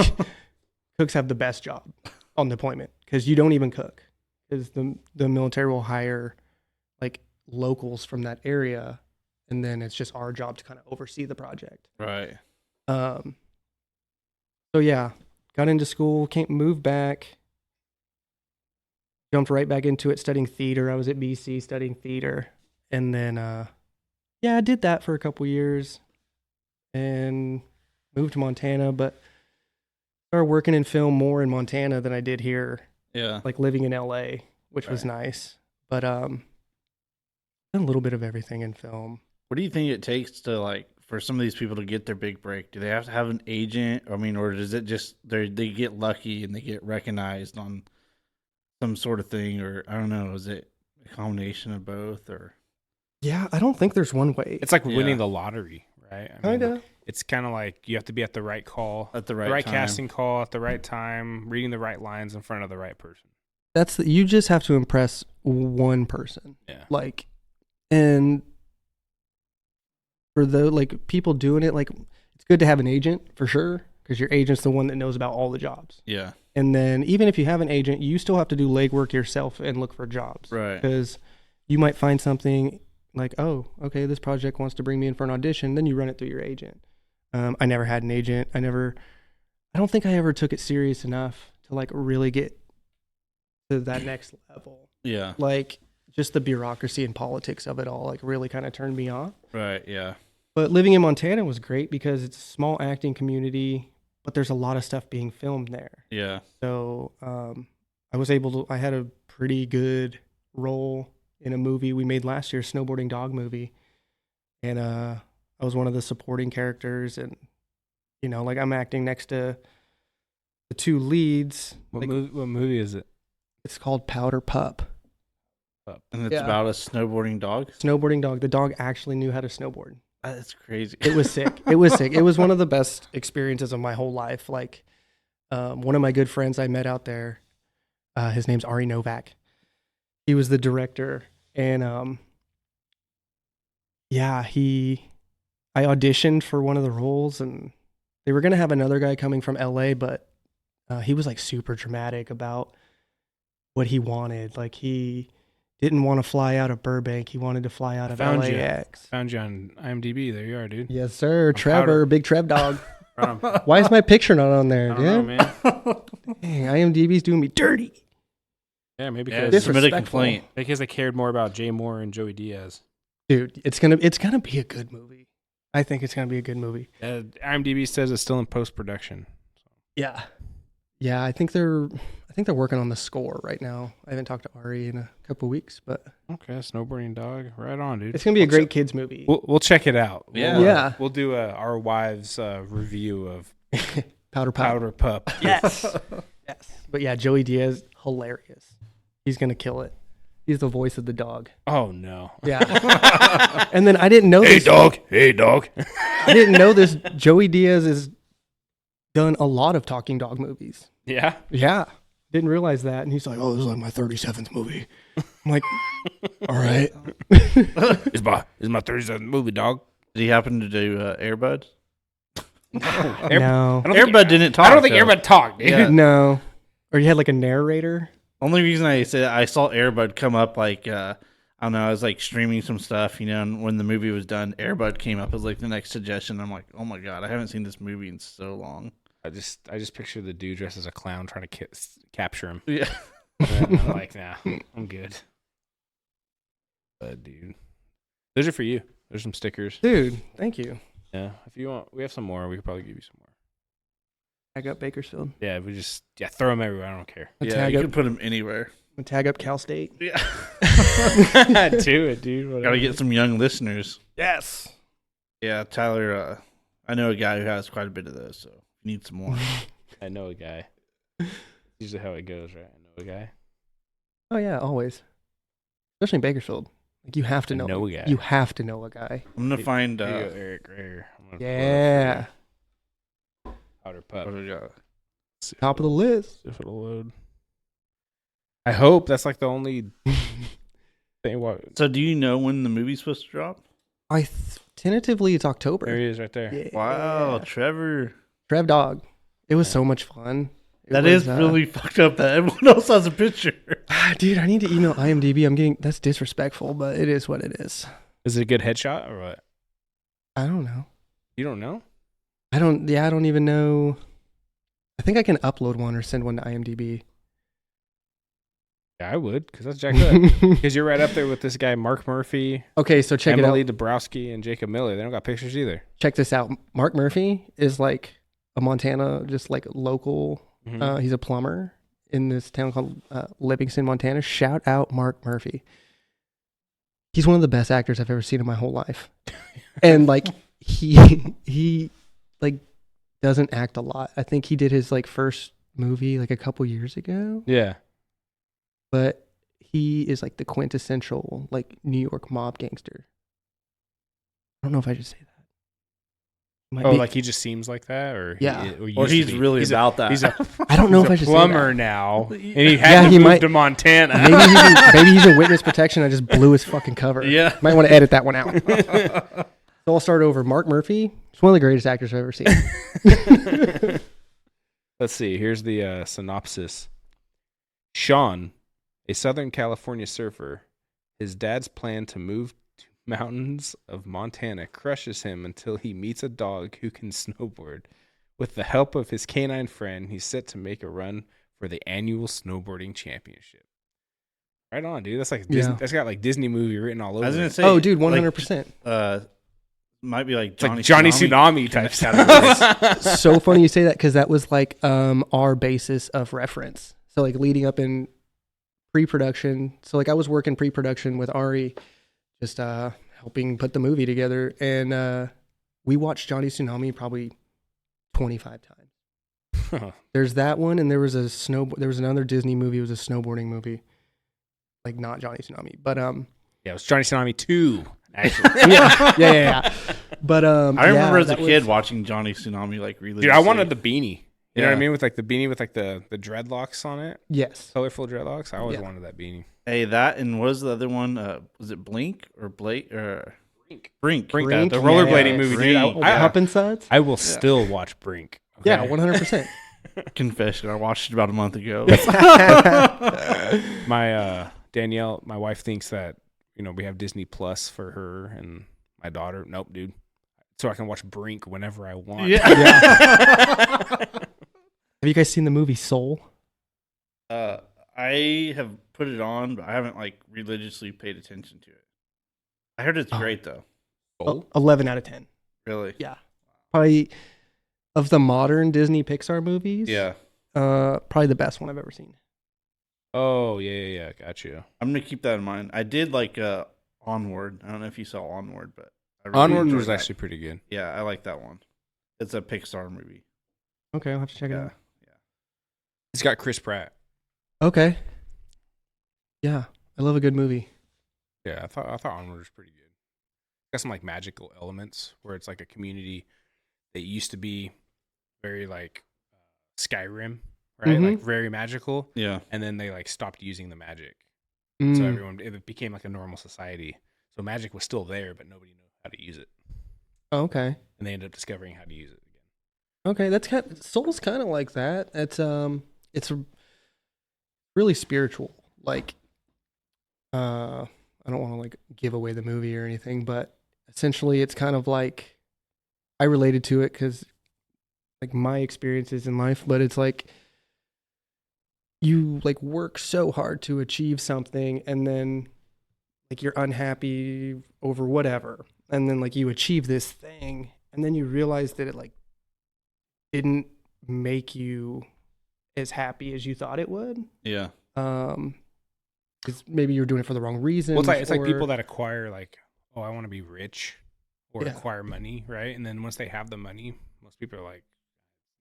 cooks have the best job on deployment because you don't even cook, because the military will hire like locals from that area, and then it's just our job to kind of oversee the project. Right. So yeah, got into school, moved back. Jumped right back into it, studying theater. I was at BC studying theater. And then, I did that for a couple years and moved to Montana, but started working in film more in Montana than I did here, Yeah. like living in LA, which was nice. But done a little bit of everything in film. What do you think it takes to like for some of these people to get their big break? Do they have to have an agent? I mean, or does it just they get lucky and they get recognized on some sort of thing, or I don't know, is it a combination of both, or? Yeah, I don't think there's one way. It's like winning the lottery, right? I mean, Kinda. It's kind of like you have to be at the right call, At the right time. casting call at the right time, reading the right lines in front of the right person. You just have to impress one person. Yeah. Like, and for the like people doing it, like it's good to have an agent for sure, because your agent's the one that knows about all the jobs. Yeah. And then even if you have an agent, you still have to do legwork yourself and look for jobs. Right. Because you might find something like, oh, okay, this project wants to bring me in for an audition. Then you run it through your agent. I never had an agent. I don't think I ever took it serious enough to like really get to that next level. Yeah. Like just the bureaucracy and politics of it all, like really kind of turned me off. Right. Yeah. But living in Montana was great because it's a small acting community, but there's a lot of stuff being filmed there. Yeah. So I had a pretty good role in a movie we made last year, Snowboarding Dog movie. And I was one of the supporting characters, and, you know, like I'm acting next to the two leads. What movie is it? It's called Powder Pup. And it's about a snowboarding dog. Snowboarding dog. The dog actually knew how to snowboard. That's crazy. It was sick. It was sick. It was one of the best experiences of my whole life. Like, one of my good friends I met out there, his name's Ari Novak. He was the director, and I auditioned for one of the roles, and they were gonna have another guy coming from LA, but he was like super dramatic about what he wanted. Like he didn't want to fly out of Burbank. He wanted to fly out of LAX. Found you on IMDb. There you are, dude. Yes, sir. Trevor, Powder. big Trev dog. I Why is my picture not on there, don't dude? know, man. Dang, IMDb's doing me dirty. Yeah, maybe Yeah, because, submit a Disrespectful. complaint. because they cared more about Jay Moore and Joey Diaz. Dude, it's gonna be a good movie. I think it's gonna be a good movie. IMDb says it's still in post production. Yeah. Yeah, I think they're working on the score right now. I haven't talked to Ari in a couple weeks, but Okay, snowboarding dog, right on, dude. it's gonna be a great kids movie. We'll check it out. Yeah. Yeah. We'll do our wives' review of Powder Pup. Powder Pup. Yes. Yes. But yeah, Joey Diaz, hilarious. He's gonna kill it. He's the voice of the dog. Oh no. Yeah. And then I didn't know Hey this. dog. Hey dog. I didn't know this. Joey Diaz has done a lot of talking dog movies. Yeah. Yeah. Didn't realize that. And he's like, oh, this is like my 37th movie. I'm like, all right. It's my 37th movie, dog. Did he happen to do Airbud? No. Airbud didn't talk. I don't think though. Airbud talked, dude. Yeah. No. Or you had like a narrator. Only reason I said I saw Airbud come up, like I don't know, I was like streaming some stuff, you know, and when the movie was done, Airbud came up as like the next suggestion. I'm like, oh my god, I haven't seen this movie in so long. I just picture the dude dressed as a clown trying to capture him. Yeah. And I'm like, nah, I'm good. But dude, those are for you. There's some stickers. Dude, thank you. Yeah, if you want, we have some more. We could probably give you some more. Tag up Bakersfield. Yeah, throw them everywhere. I don't care. Yeah, you can put them anywhere. Tag up Cal State. Yeah. Do it, dude. Whatever. Gotta get some young listeners. Yes. Yeah, Tyler, I know a guy who has quite a bit of those, so you need some more. I know a guy. Usually how it goes, right? I know a guy. Oh yeah, always. Especially in Bakersfield. Like you have to know a guy. You have to know a guy. I'm gonna find Here you go, Eric right here. Yeah. Powder Pup. what do we got? Top of the list. If it'll load. I hope that's like the only thing. What? So do you know when the movie's supposed to drop? Tentatively it's October. There he is, right there. Yeah. Wow, Trevor. Trev Dog. It was so much fun. That is really fucked up that everyone else has a picture. Dude, I need to email IMDb. That's disrespectful, but it is what it is. Is it a good headshot or what? I don't know. You don't know? I don't even know. I think I can upload one or send one to IMDb. Yeah, I would, because that's jacked up. Because you're right up there with this guy, Mark Murphy. Okay, so check Emily it out. Dabrowski and Jacob Miller. They don't got pictures either. Check this out. Mark Murphy is like a Montana, just like local. Mm-hmm. He's a plumber in this town called Livingston, Montana. Shout out Mark Murphy. He's one of the best actors I've ever seen in my whole life. And like he like doesn't act a lot. I think he did his like first movie like a couple years ago. Yeah. But he is like the quintessential like New York mob gangster. I don't know if I should say that. Like he just seems like that, or yeah, or he's really about that. He's a I don't know if I should say plumber that. now, and he had to move to Montana. Maybe he's in witness protection. I just blew his fucking cover. Yeah, might want to edit that one out. So I'll start over. Mark Murphy. He's one of the greatest actors I've ever seen. Let's see. Here's the synopsis. Sean, a Southern California surfer, his dad's plan to move to mountains of Montana crushes him until he meets a dog who can snowboard. With the help of his canine friend, he's set to make a run for the annual snowboarding championship. Right on, dude. That's like Disney, that's got like Disney movie written all over. I was gonna it. say, oh, dude, 100%. Might be like Johnny Tsunami type stuff. So funny you say that because that was like our basis of reference. So like leading up in pre-production. So like I was working pre-production with Ari, just helping put the movie together, and we watched Johnny Tsunami probably 25 times. There's that one, and there was another Disney movie. It was a snowboarding movie, like not Johnny Tsunami, but yeah, it was Johnny Tsunami 2. Actually, yeah. But I remember as a kid watching Johnny Tsunami like religiously. Dude, I wanted the beanie. You know what I Yeah. mean? With like the beanie with like the dreadlocks on it. Yes. Colorful dreadlocks. I always wanted that beanie. Hey, that and what was the other one? Was it Blink or Blake or Brink? Brink, Brink, the rollerblading yes. movie, dude. Brink. Hop insides? I will still watch Brink. Okay? Yeah, 100%. Confession, I watched it about a month ago. My Danielle, my wife thinks that we have Disney Plus for her and my daughter. Nope, dude. So I can watch Brink whenever I want. Yeah. Have you guys seen the movie Soul? I have put it on, but I haven't like religiously paid attention to it. I heard it's great though. Soul? 11 out of 10. Really? Yeah. Probably of the modern Disney Pixar movies. Yeah. Probably the best one I've ever seen. Oh yeah. Got you. I'm gonna keep that in mind. I did like Onward. I don't know if you saw Onward, but I really Onward enjoyed was that. actually pretty good. Yeah, I like that one. It's a Pixar movie. Okay, I'll have to check it Yeah. out. It's got Chris Pratt. Okay. Yeah, I love a good movie. Yeah, I thought Onward was pretty good. Got some like magical elements where it's like a community that used to be very like Skyrim, right? Mhm. Like very magical. Yeah. And then they like stopped using the magic. Mm. So it became like a normal society. So magic was still there, but nobody knew how to use it. Oh, okay. And they ended up discovering how to use it again. Okay, that's Soul's kind of like that. It's really spiritual. Like, I don't want to like give away the movie or anything, but essentially, it's kind of like I related to it because like my experiences in life, but it's like you like work so hard to achieve something and then like you're unhappy over whatever. And then like you achieve this thing and then you realize that it like didn't make you as happy as you thought it would. Yeah. Because maybe you're doing it for the wrong reasons. Well, it's like people that acquire like, oh, I want to be rich or Yeah. acquire money, right? And then once they have the money, most people are like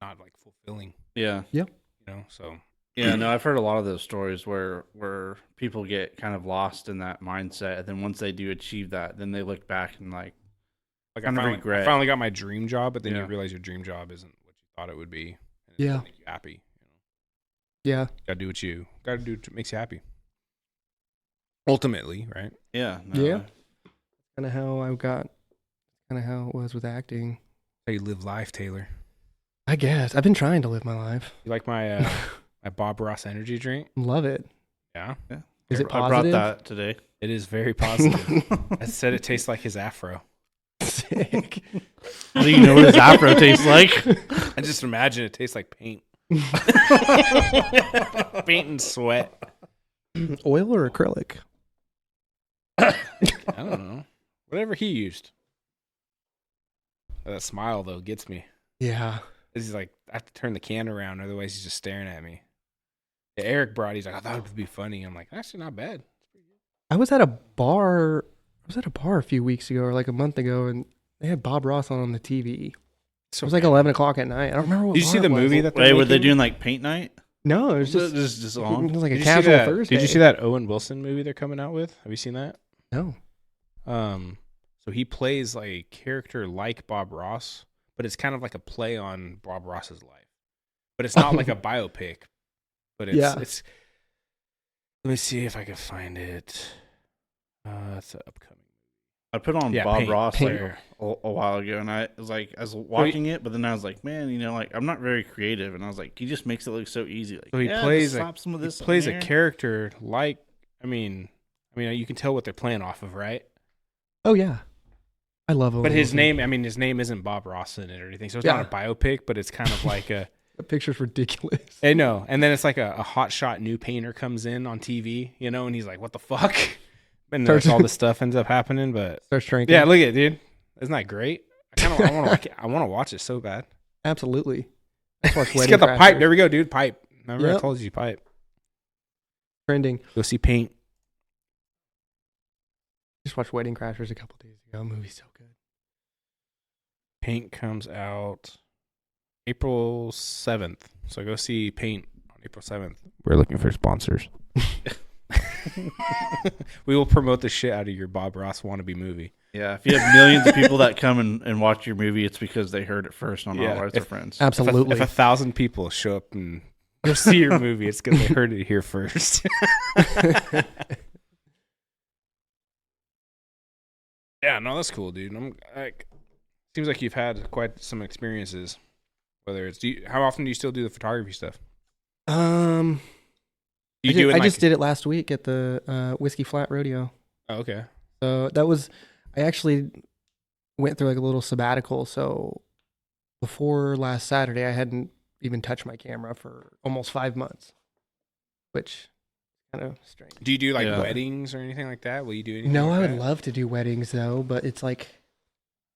not like fulfilling, Yeah. you know. So Yeah, no, I've heard a lot of those stories where people get kind of lost in that mindset, and then once they do achieve that, then they look back and like I kind of regret. finally got my dream job, but then Yeah. you realize your dream job isn't what you thought it would be. And Yeah. doesn't make you happy. You know? Yeah. Gotta do what you gotta do. What makes you happy. Ultimately, right? Yeah. No, Yeah. Kind of how it was with acting. How you live life, Taylor. I guess. I've been trying to live my life. You like my my Bob Ross energy drink? Love it. Yeah, Is it I brought positive? that today. it is very positive. I said it tastes like his afro. Sick. How do you know what his afro tastes like? I just imagine it tastes like paint. Paint and sweat. Oil or acrylic? I don't know. Whatever he used. That smile though gets me. Yeah. He's like, I have to turn the can around, otherwise he's just staring at me. Yeah, Eric brought. He's like, I thought it would be funny. I'm like, actually, not bad. I was at a bar. A few weeks ago or like a month ago, and they had Bob Ross on the TV. So It was like 11 o'clock at night. I don't remember what. Did you see bar the it was. movie that Wait, were they making? doing like paint night? No, it was just Just on. It was like a Did you see casual that- Thursday. Did you see that Owen Wilson movie they're coming out with? Have you seen that? No. So he plays like a character like Bob Ross, but it's kind of like a play on Bob Ross's life. But it's not like a biopic. But it's Yeah. it's. Let me see if I can find it. It's an upcoming. I put on Yeah, Bob Paint. Ross Paint. like a while ago, and I was like, I was watching it, but then I was like, man, you know, like I'm not very creative, and I was like, he just makes it look so easy. Like, So he yeah, plays just a- slap some of He this. plays on a there. character like. I mean, you can tell what they're playing off of, right? Oh yeah. I love him. But his name isn't Bob Ross in it or anything. So it's not a biopic, but it's kind of like a. The picture's ridiculous. I know. And then it's like a hotshot new painter comes in on TV, you know, and he's like, what the fuck? And that's all this stuff ends up happening. But Starts drinking. yeah, look at it, dude. Isn't that great? I want to watch it so bad. Absolutely. Let's watch He's Wedding got the pipe. Crashers. There we go, dude. Pipe. Remember I Yep. told you pipe. Trending. Go see Paint. Just watched Wedding Crashers a couple days ago. Movie's so good. Paint comes out April 7th. So go see Paint on April 7th. We're looking for sponsors. We will promote the shit out of your Bob Ross wannabe movie. Yeah, if you have millions of people that come and watch your movie, it's because they heard it first on Yeah, All Rights Are Friends. Absolutely. If 1,000 people show up and go see your movie, it's because they heard it here first. Yeah, no, that's cool, dude. Seems like you've had quite some experiences. Whether it's how often do you still do the photography stuff? I just did it last week at the Whiskey Flat Rodeo. Oh, okay. So I actually went through like a little sabbatical. So before last Saturday, I hadn't even touched my camera for almost 5 months, which kind of strange. Do you do like Yeah. weddings or anything like that? Will you do anything? No, like I would that? love to do weddings though, but it's like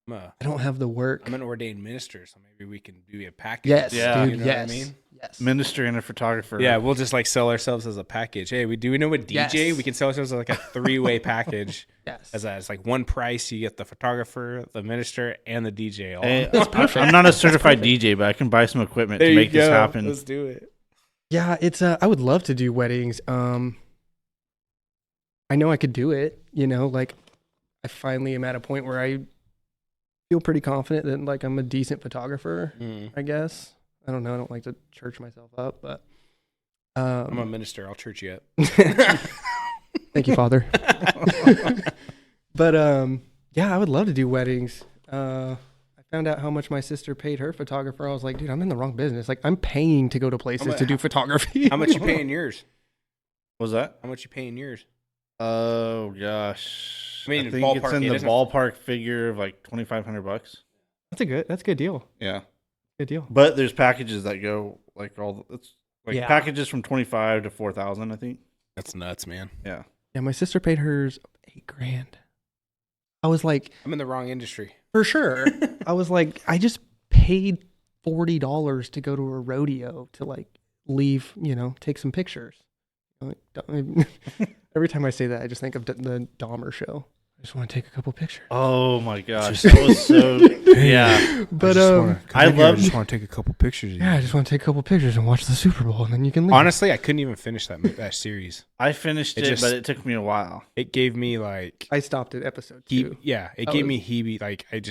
I don't have the work. I'm an ordained minister, so maybe we can do a package. Yes, Yeah. dude. You know yes. what I mean? Yes. Minister and a photographer. Yeah, we'll just like sell ourselves as a package. Hey, we know what DJ? Yes. We can sell ourselves as like a 3-way package. Yes. It's like one price. You get the photographer, the minister, and the DJ. All. Hey, I'm not a certified DJ, but I can buy some equipment There to you make this go. happen. Let's do it. Yeah, it's I would love to do weddings. I know I could do it, you know, like I finally am at a point where I feel pretty confident that like I'm a decent photographer, I guess. I don't know, I don't like to church myself up, but I'm a minister. I'll church you up. thank you, Father. But yeah, I would love to do weddings. I found out how much my sister paid her photographer. I was like, dude, I'm in the wrong business. Like I'm paying to go to places to do photography. How much you paying yours? What was that? How much you paying yours? Oh gosh. I mean, think ballpark, it's in it the isn't- ballpark figure of like $2,500. That's a good deal. Yeah. Good deal. But there's packages that go like it's like Yeah. packages from 25 to 4,000, I think. That's nuts, man. Yeah. Yeah, my sister paid hers $8,000. I was like, I'm in the wrong industry. for sure. I was like, I just paid $40 to go to a rodeo to like leave, take some pictures. Every time I say that, I just think of the Dahmer show. I just want to take a couple pictures. Oh my gosh, that was so yeah. But I love. just want to take a couple pictures. Of you. yeah, I just want to take a couple pictures and watch the Super Bowl, and then you can leave. Honestly, I couldn't even finish that series. I finished it, but it took me a while. It gave me like I stopped at episode 2. it gave me heebie. Like I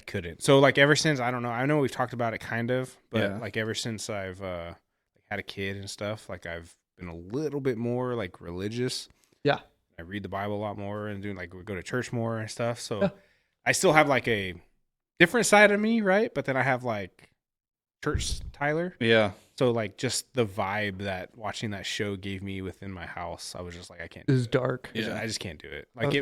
couldn't. So like ever since I don't know. I know we've talked about it kind of, but like ever since I've had a kid and stuff, like I've been a little bit more like religious. Yeah. I read the Bible a lot more and we go to church more and stuff. So I still have like a different side of me, right? But then I have like church Tyler. Yeah. So like just the vibe that watching that show gave me within my house, I was just like, I can't. It was dark. I just can't do it. Like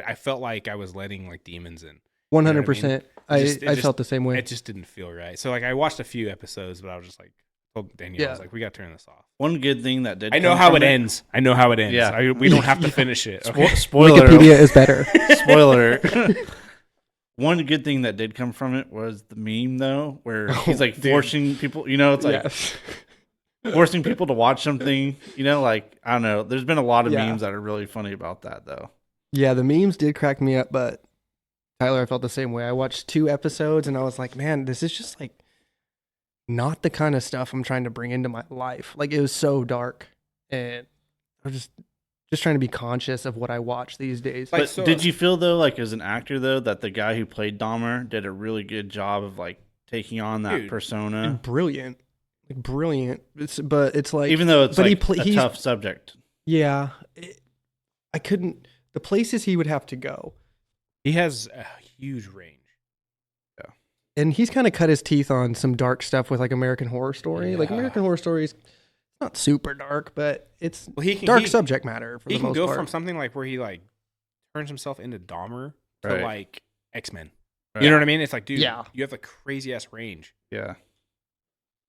I felt like I was letting like demons in. 100%. I felt the same way. It just didn't feel right. So like I watched a few episodes, but I was just like, told Danielle, I was like, we got to turn this off. One good thing that did. I know how it ends. Yeah. We don't have to finish it. Okay? Spoiler. Wikipedia is better. Spoiler. One good thing that did come from it was the meme, though, where he's like forcing people. It's like forcing people to watch something. Like I don't know. There's been a lot of memes that are really funny about that, though. Yeah, the memes did crack me up, but Tyler, I felt the same way. I watched 2 episodes and I was like, man, this is just like not the kind of stuff I'm trying to bring into my life. Like it was so dark, and I was just trying to be conscious of what I watch these days. But did you feel though, like as an actor though, that the guy who played Dahmer did a really good job of like taking on that persona? Brilliant. But it's like, even though it's but like a tough subject. Yeah, I couldn't. The places he would have to go. He has a huge range. And he's kind of cut his teeth on some dark stuff with like American Horror Story. Yeah. Like American Horror Story is not super dark, but it's dark subject matter for the most part. He can go from something like where he like turns himself into Dahmer to like X-Men. Right. You know what I mean? It's like, dude, you have a crazy ass range. Yeah.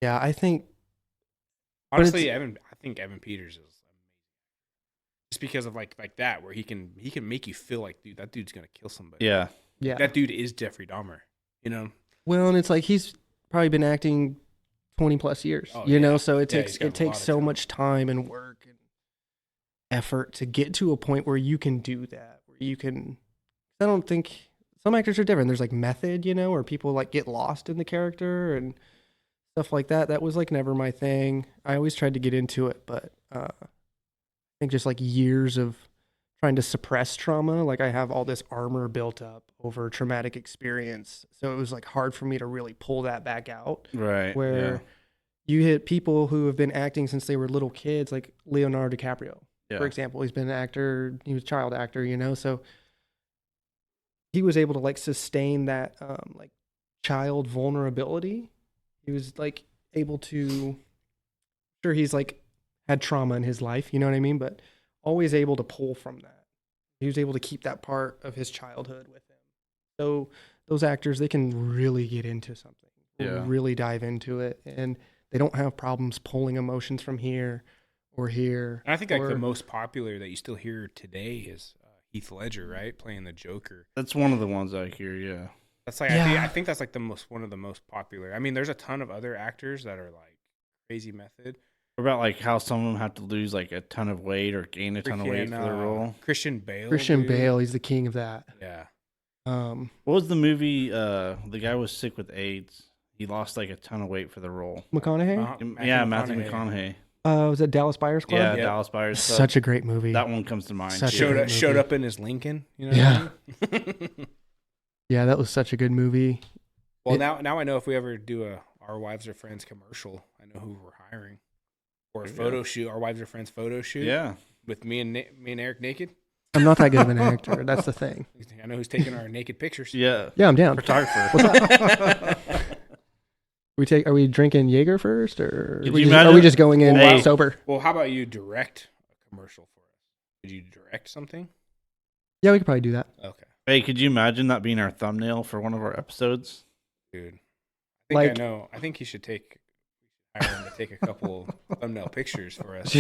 Yeah, I think honestly, I think Evan Peters is amazing. Just because of like that, where he can make you feel like, dude, that dude's gonna kill somebody. Yeah. Yeah. That dude is Jeffrey Dahmer. Well, and it's like he's probably been acting 20 plus years, so it takes so much time and work and effort to get to a point where you can do that. I don't think some actors are different. There's like method, where people like get lost in the character and stuff like that. That was like never my thing. I always tried to get into it, but I think just like years of trying to suppress trauma. Like I have all this armor built up over traumatic experience. So it was like hard for me to really pull that back out. Right. Where you hit people who have been acting since they were little kids, like Leonardo DiCaprio, for example. He's been an actor. He was a child actor, so he was able to like sustain that like child vulnerability. He was like able to, sure, he's like had trauma in his life, you know what I mean? But always able to pull from that. He was able to keep that part of his childhood with him. So those actors, they can really get into something, really dive into it, and they don't have problems pulling emotions from here or here. And I think like the most popular that you still hear today is Heath Ledger, right, playing the Joker. That's one of the ones I hear. Yeah, that's like I think that's like one of the most popular. I mean, there's a ton of other actors that are like crazy method. What about like how some of them have to lose like a ton of weight or gain a ton of weight for their role? Christian Bale. Bale, he's the king of that. Yeah. What was the movie? The guy was sick with AIDS. He lost like a ton of weight for the role. McConaughey? Matthew McConaughey. Was it Dallas Buyers Club? Yeah, Dallas Buyers Club. Such a great movie. That one comes to mind. Showed up in his Lincoln. Yeah. Yeah, that was such a good movie. Well, now I know if we ever do Our Wives Are Friends commercial, I know who we're hiring. Or a photo shoot, Our Wives Are Friends photo shoot. Yeah. With me and Eric naked. I'm not that good of an actor. That's the thing. I know who's taking our naked pictures. Yeah. Yeah, I'm down. Photographer. What's up? Are we drinking Jaeger first, or are we just going in sober? Well, how about you direct a commercial for us? Did you direct something? Yeah, we could probably do that. Okay. Hey, could you imagine that being our thumbnail for one of our episodes? Dude, think I Like- know. I think you should hire him to take a couple thumbnail pictures for us.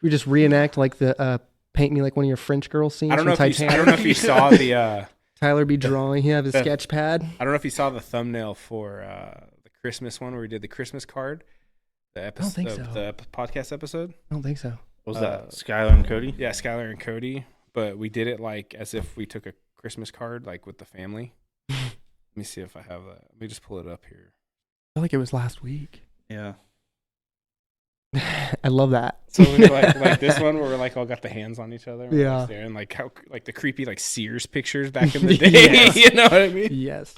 We just reenact like the paint me like one of your French girl scenes. I don't know from if you, Titanic. I don't know if you saw the. Tyler be drawing. He have his the- sketch pad. I don't know if you saw the thumbnail for the Christmas one where we did the Christmas card. The episode, think so. the podcast episode. I don't think so. What was that? Skylar and Cody? Yeah, Skylar and Cody. But we did it like as if we took a Christmas card, like with the family. Let me see if I have that. Let me just pull it up here. I feel like it was last week. Yeah. I love that. So it's like this one where we're like all got the hands on each other. And we're Yeah. just there, and like how like the creepy like Sears pictures back in the day. Yes. You know what I mean? Yes.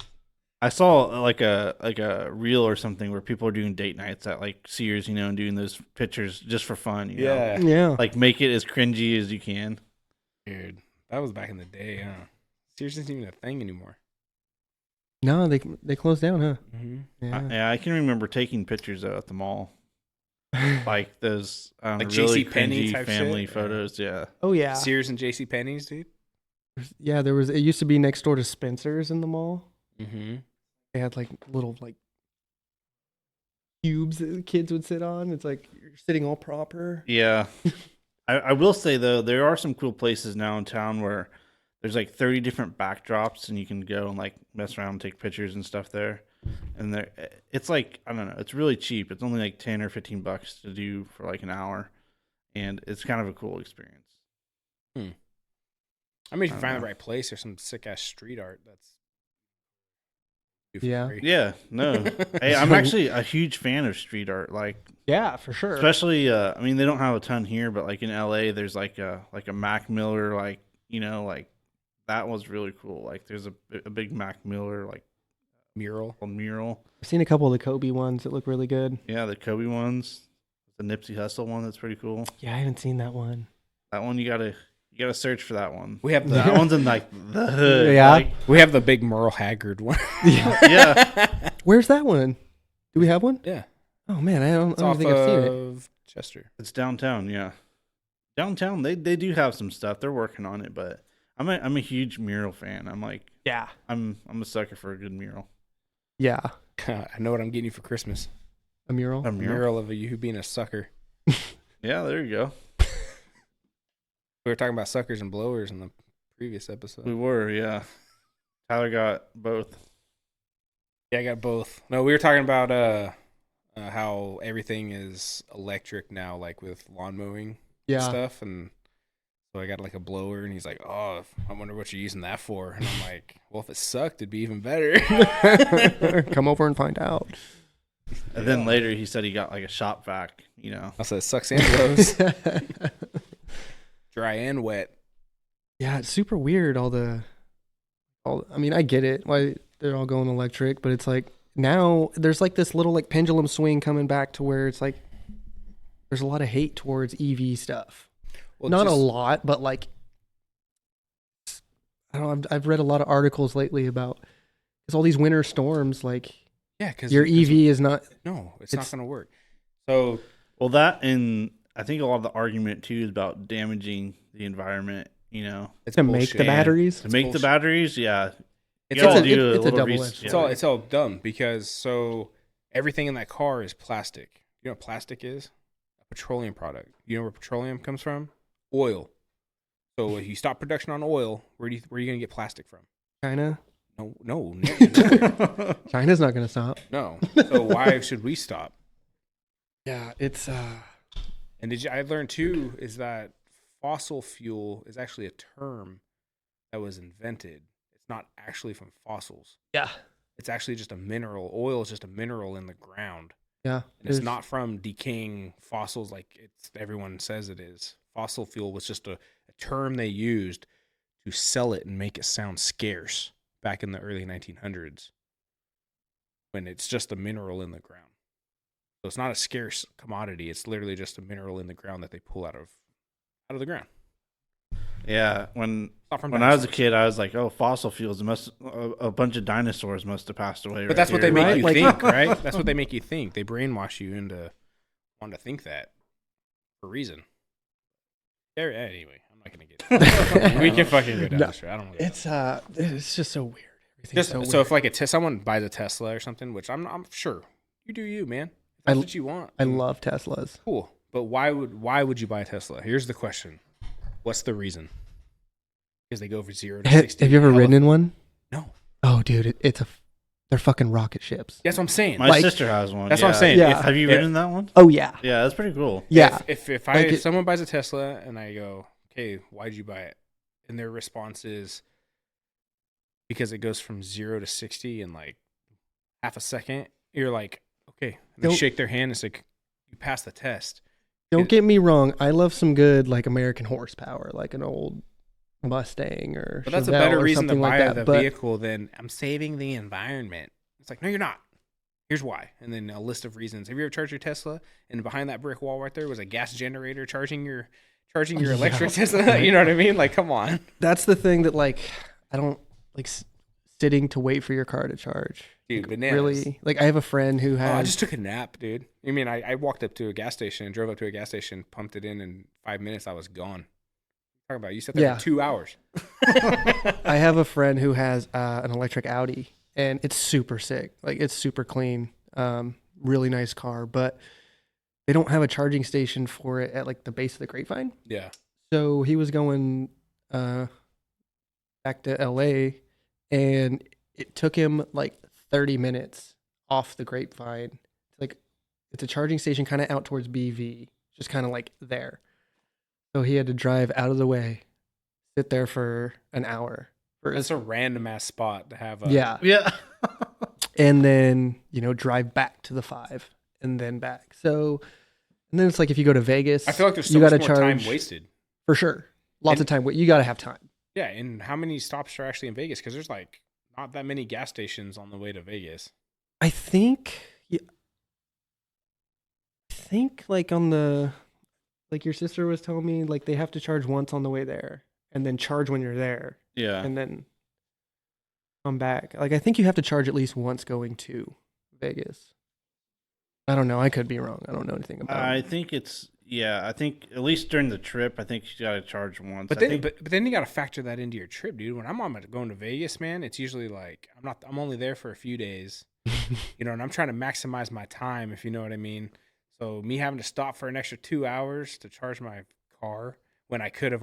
I saw like a reel or something where people are doing date nights at like Sears, you know, and doing those pictures just for fun. You know? Yeah. Yeah. Like make it as cringy as you can. Dude, that was back in the day. Huh? Sears isn't even a thing anymore. No, they closed down, huh? Mm-hmm. Yeah. I can remember taking pictures though at the mall. Like those Like really JCPenney cringy type family shit? photos. Yeah. Oh yeah. Sears and J.C. Penney's, dude. Yeah, there was. It used to be next door to Spencer's in the mall. Mm-hmm. They had like little like cubes that the kids would sit on. It's like you're sitting all proper. Yeah. I will say though, there are some cool places now in town where there's like 30 different backdrops and you can go and like mess around and take pictures and stuff there. And there, it's like, I don't know, it's really cheap. It's only like 10 or 15 bucks to do for like an hour. And it's kind of a cool experience. I mean, if I you don't find know. the right place, there's some sick ass street art that's Yeah. free. Yeah, no. Hey, I'm actually a huge fan of street art. Like, Yeah, for sure. especially, I mean, they don't have a ton here, but like in LA, there's like a Mac Miller, like, you know, like that was really cool. Like, there's a big Mac Miller like mural. mural. I've seen a couple of the Kobe ones that look really good. Yeah, the Kobe ones, the Nipsey Hussle one, that's pretty cool. Yeah, I haven't seen that one. That one you gotta search for that one. We have the That one's in like the hood. Yeah. like- we have the big Merle Haggard one. yeah. Where's that one? Do we have one? Yeah, Oh man, I don't it's off think I've seen it. of Chester. It's downtown. Yeah, downtown. They do have some stuff. They're working on it, but I'm a huge mural fan. I'm like Yeah. I'm a sucker for a good mural. Yeah. I know what I'm getting you for Christmas. A mural. A A mural of you being a sucker. Yeah, there you go. We were talking about suckers and blowers in the previous episode. We were, yeah. Tyler got both. Yeah, I got both. No, we were talking about how everything is electric now, like with lawn mowing Yeah. stuff, and so I got like a blower, and he's like, "Oh, I wonder what you're using that for." And I'm like, "Well, if it sucked, it'd be even better." Come over and find out. And then later he said he got like a shop vac, you know. I said, "It sucks and blows, dry and wet." Yeah, it's super weird. I mean, I get it why they're all going electric, but it's like now there's like this little like pendulum swing coming back to where it's like there's a lot of hate towards EV stuff. Well, Not a just- lot, but like I don't know. I've read a lot of articles lately about because all these winter storms, like Yeah, because your EV is not. No, it's not It's- going to work. So Well, that and I think a lot of the argument too is about damaging the environment, you know. it's To make the bullshit. batteries? To make the bullshit. batteries, yeah. It's You gotta all- do it's a little double-edged research. sword. It's all it's all dumb because so everything in that car is plastic. You know what plastic is? A petroleum product. You know where petroleum comes from? Oil. So if you stop production on oil, where are you going to get plastic from? China. No, nowhere. China's not going to stop. No. So why should we stop? Yeah, it's And I learned too is that fossil fuel is actually a term that was invented. It's not actually from fossils. yeah. It's actually just a mineral. Oil is just a mineral in the ground. Yeah. And it's not from decaying fossils like everyone says it is. Fossil fuel was just a term they used to sell it and make it sound scarce back in the early 1900s when it's just a mineral in the ground. So it's not a scarce commodity. It's literally just a mineral in the ground that they pull out of the ground. Yeah, when Not from I was a dinosaurs. kid, I was like, "Oh, fossil fuels! A bunch of dinosaurs must have passed away." But that's what they here. make Right? you Like- think, right? That's what they make you think. They brainwash you into wanting to think that for a reason. Anyway, I'm not gonna get. We can fucking go down No. this road. I don't want. It's just so weird. Everything's So weird. if like someone buys a Tesla or something, which I'm sure you do, you man. If that's what you want. I love Teslas. Cool, but why would you buy a Tesla? Here's the question: what's the reason? Because they go from 0 to 60. Have you ever ridden in one? No. Oh, dude, they're fucking rocket ships. That's what I'm saying. My sister has one. That's what I'm saying. Yeah. Have you ridden that one? Oh yeah, Yeah, that's pretty cool. yeah. If someone buys a Tesla and I go, okay, why'd you buy it? And their response is because it goes from 0 to 60 in like half a second. You're like, okay. And they shake their hand and say, you passed the test. Don't get me wrong. I love some good like American horsepower, like an old Mustang or. But that's a Chevelle better or reason to something buy like the that. vehicle than I'm saving the environment. It's like, no, you're not. Here's why. And then a list of reasons. Have you ever charged your Tesla? And behind that brick wall right there was a gas generator charging your electric Tesla. You know what I mean? Like, come on. That's the thing that like I don't like sitting to wait for your car to charge. Dude, Like, bananas. really, like I have a friend who Oh, has. I just took a nap, dude. I mean, I walked up to a gas station and drove up to a gas station, pumped it in 5 minutes, I was gone. Talk about it. You sat there Yeah. for 2 hours. I have a friend who has an electric Audi, and it's super sick. Like it's super clean, really nice car, but they don't have a charging station for it at like the base of the Grapevine. Yeah. So he was going back to LA, and it took him like 30 minutes off the Grapevine. Like it's a charging station kind of out towards BV, just kind of like there. So he had to drive out of the way, sit there for an hour. That's a random ass spot to have a. Yeah. Yeah. And then, drive back to the 5 and then back. So, and then it's like if you go to Vegas, I feel like there's so you much gotta more time charge wasted. for sure. Lots of time. You got to have time. Yeah, and how many stops are actually in Vegas? Because there's like not that many gas stations on the way to Vegas. I think like on the, like your sister was telling me, like they have to charge once on the way there and then charge when you're there Yeah. and then come back. Like I think you have to charge at least once going to Vegas. I don't know. I could be wrong. I don't know anything about I it. think I think at least during the trip, I think you got to charge once. But I then, think, but then you got to factor that into your trip, dude. When I'm going to Vegas, man, it's usually like I'm only there for a few days, and I'm trying to maximize my time, if you know what I mean. So me having to stop for an extra 2 hours to charge my car when I could have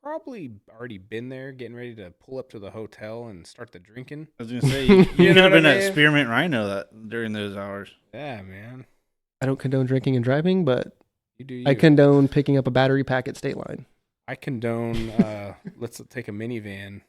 probably already been there, getting ready to pull up to the hotel and start the drinking. I was gonna say you could know have what been I at mean? Spearmint Rhino that during those hours. Yeah, man, I don't condone drinking and driving, but you do. I condone picking up a battery pack at State Line. I condone. Let's take a minivan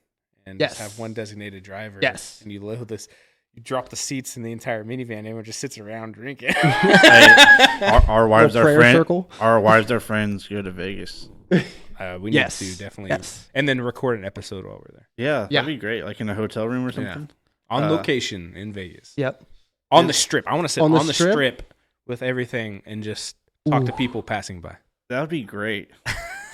and Yes. just have one designated driver. Yes. And you load this. You drop the seats in the entire minivan. Everyone just sits around drinking. Our wives The are prayer friends. circle. Our wives are friends. Go to Vegas. We Yes. need to definitely, Yes. and then record an episode while we're there Yeah, Yeah. that'd be great. Like in a hotel room or Yeah. something. on location in Vegas. Yep. On the strip. I want to sit On on the the strip? strip with everything and just talk to Ooh. people passing by. That would be great.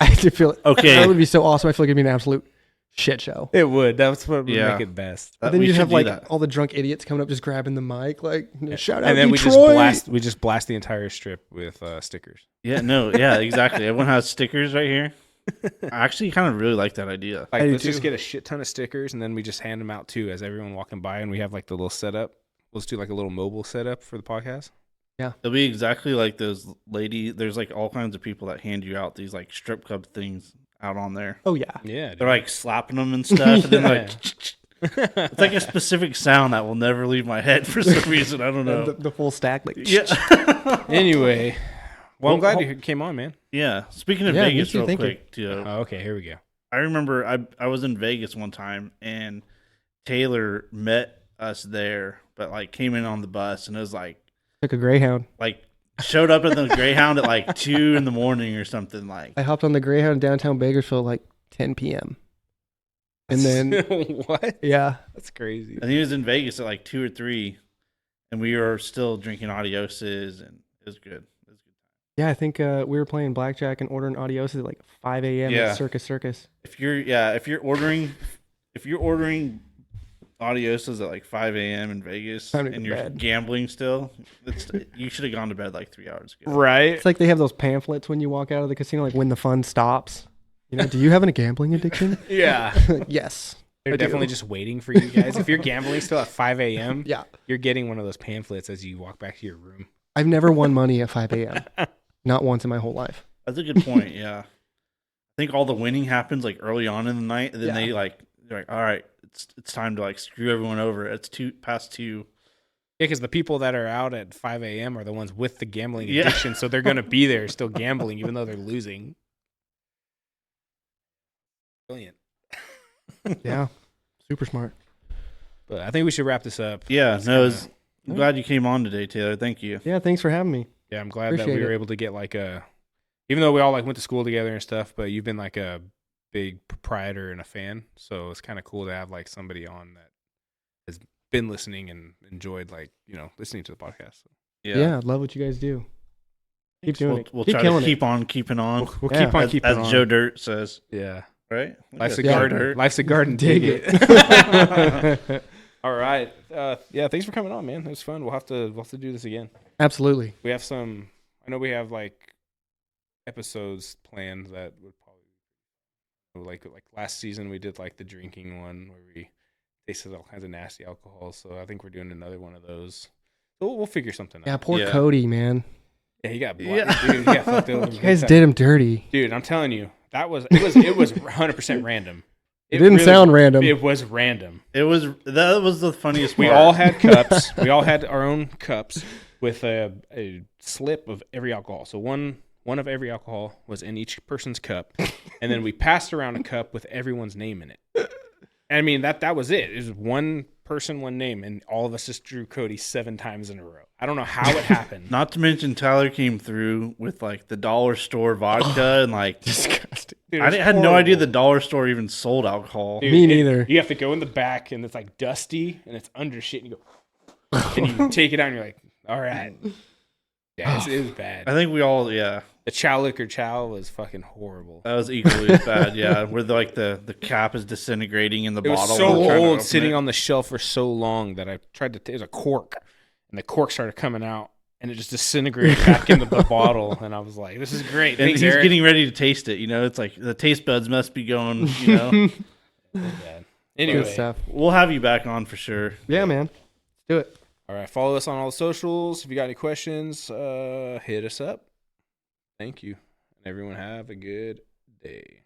I do feel Okay. that would be so awesome. I feel like it'd be an absolute shit show. It would. That's what would Yeah. make it best. But then We you'd should have do like that. all the drunk idiots coming up, just grabbing the mic, like shout out And then Detroit. we just blast the entire strip with stickers. Yeah, no, yeah, exactly. Everyone has stickers right here. I actually kind of really like that idea. Like, I do let's just too. get a shit ton of stickers, and then we just hand them out too as everyone walking by, and we have like the little setup. Let's do like a little mobile setup for the podcast. It'll be exactly like those there's like all kinds of people that hand you out these like strip club things out on there. Oh yeah. Yeah, dude. They're like slapping them and stuff, and then like it's like a specific sound that will never leave my head for some reason. I don't know. The full stack, like Yeah. Anyway, well, I'm Well, glad you came on, man. Yeah. Speaking of Yeah, me Vegas, too, real thank you. quick, too. Oh, okay, here we go. I remember I was in Vegas one time and Taylor met us there, but like came in on the bus and it was like took a Greyhound. showed up at the Greyhound at like 2 in the morning or something like. I hopped on the Greyhound in downtown Bakersfield like 10 p.m. And then what? yeah, I That's crazy. think he was in Vegas at like 2 or 3, and we were still drinking adioses, and it was good. It was good. yeah, I think we were playing blackjack and ordering adios at like 5 a.m. Yeah. at Circus. If you're ordering adioses at like 5 a.m. in Vegas Time to go and to you're bed. gambling still, you should have gone to bed like 3 hours ago. Right. It's like they have those pamphlets when you walk out of the casino, like when the fun stops. Do you have a gambling addiction? Yeah. Yes. They're I do. definitely just waiting for you guys. If you're gambling still at 5 a.m., Yeah. you're getting one of those pamphlets as you walk back to your room. I've never won money at 5 a.m. Not once in my whole life. That's a good point. Yeah, I think all the winning happens like early on in the night, and then Yeah. they're like, all right, it's time to like screw everyone over. It's past 2. Yeah, because the people that are out at 5 a.m. are the ones with the gambling Yeah. addiction, so they're going to be there still gambling even though they're losing. Brilliant. Yeah. Super smart. But I think we should wrap this up. Yeah, It's no, kinda- I'm glad you came on today, Taylor. Thank you. Yeah. Thanks for having me. Yeah, I'm glad that Appreciate we were it. able to get like even though we all like went to school together and stuff, but you've been like a big proprietor and a fan, so it's kind of cool to have like somebody on that has been listening and enjoyed like listening to the podcast. So Yeah. Love what you guys do. Keep doing it. We'll Keep try to killing keep on keeping on. we'll Yeah. keep on as, keeping as on. Joe Dirt says, Yeah, right? life's a Yeah, garden. Dirt. Life's a garden. Dig Dig it. it. All right. Yeah. Thanks for coming on, man. It was fun. We'll have to do this again. Absolutely. We have some. I know we have like episodes planned that would probably like last season we did like the drinking one where we tasted all kinds of nasty alcohol. So I think we're doing another one of those. So we'll figure something Yeah. out. Poor Yeah. Cody, man. Yeah, he got Yeah. dude. He got fucked over. You guys did him dirty. Dude, I'm telling you, it was 100% random. It didn't sound random. It was random. that was the funniest We part. all had cups. We all had our own cups with a slip of every alcohol. So one of every alcohol was in each person's cup, and then we passed around a cup with everyone's name in it. I mean that was it. It was one person, one name, and all of us just drew Cody 7 times in a row. I don't know how it happened. Not to mention Tyler came through with like the dollar store vodka and like Disgusting. Dude, it I was had no idea horrible. the dollar store even sold alcohol. Dude, Me neither. You have to go in the back, and it's like dusty, and it's under shit, and you go, and you take it out, and you're like, all right. Yeah, it was bad. I think we all The chow liquor chow was fucking horrible. that was equally as bad. Yeah, where the cap is disintegrating in the It bottle. was so We're trying to old open sitting it. on the shelf for so long that I tried to. It was a cork, and the cork started coming out, and it just disintegrated back into the bottle. And I was like, "This is great." And Thanks, he's Eric. getting ready to taste it. It's like the taste buds must be going. You know, It was bad. Anyway, Good stuff. we'll have you back on for sure. Yeah, man. Let's do it. all right. Follow us on all the socials. If you got any questions, hit us up. Thank you, and everyone have a good day.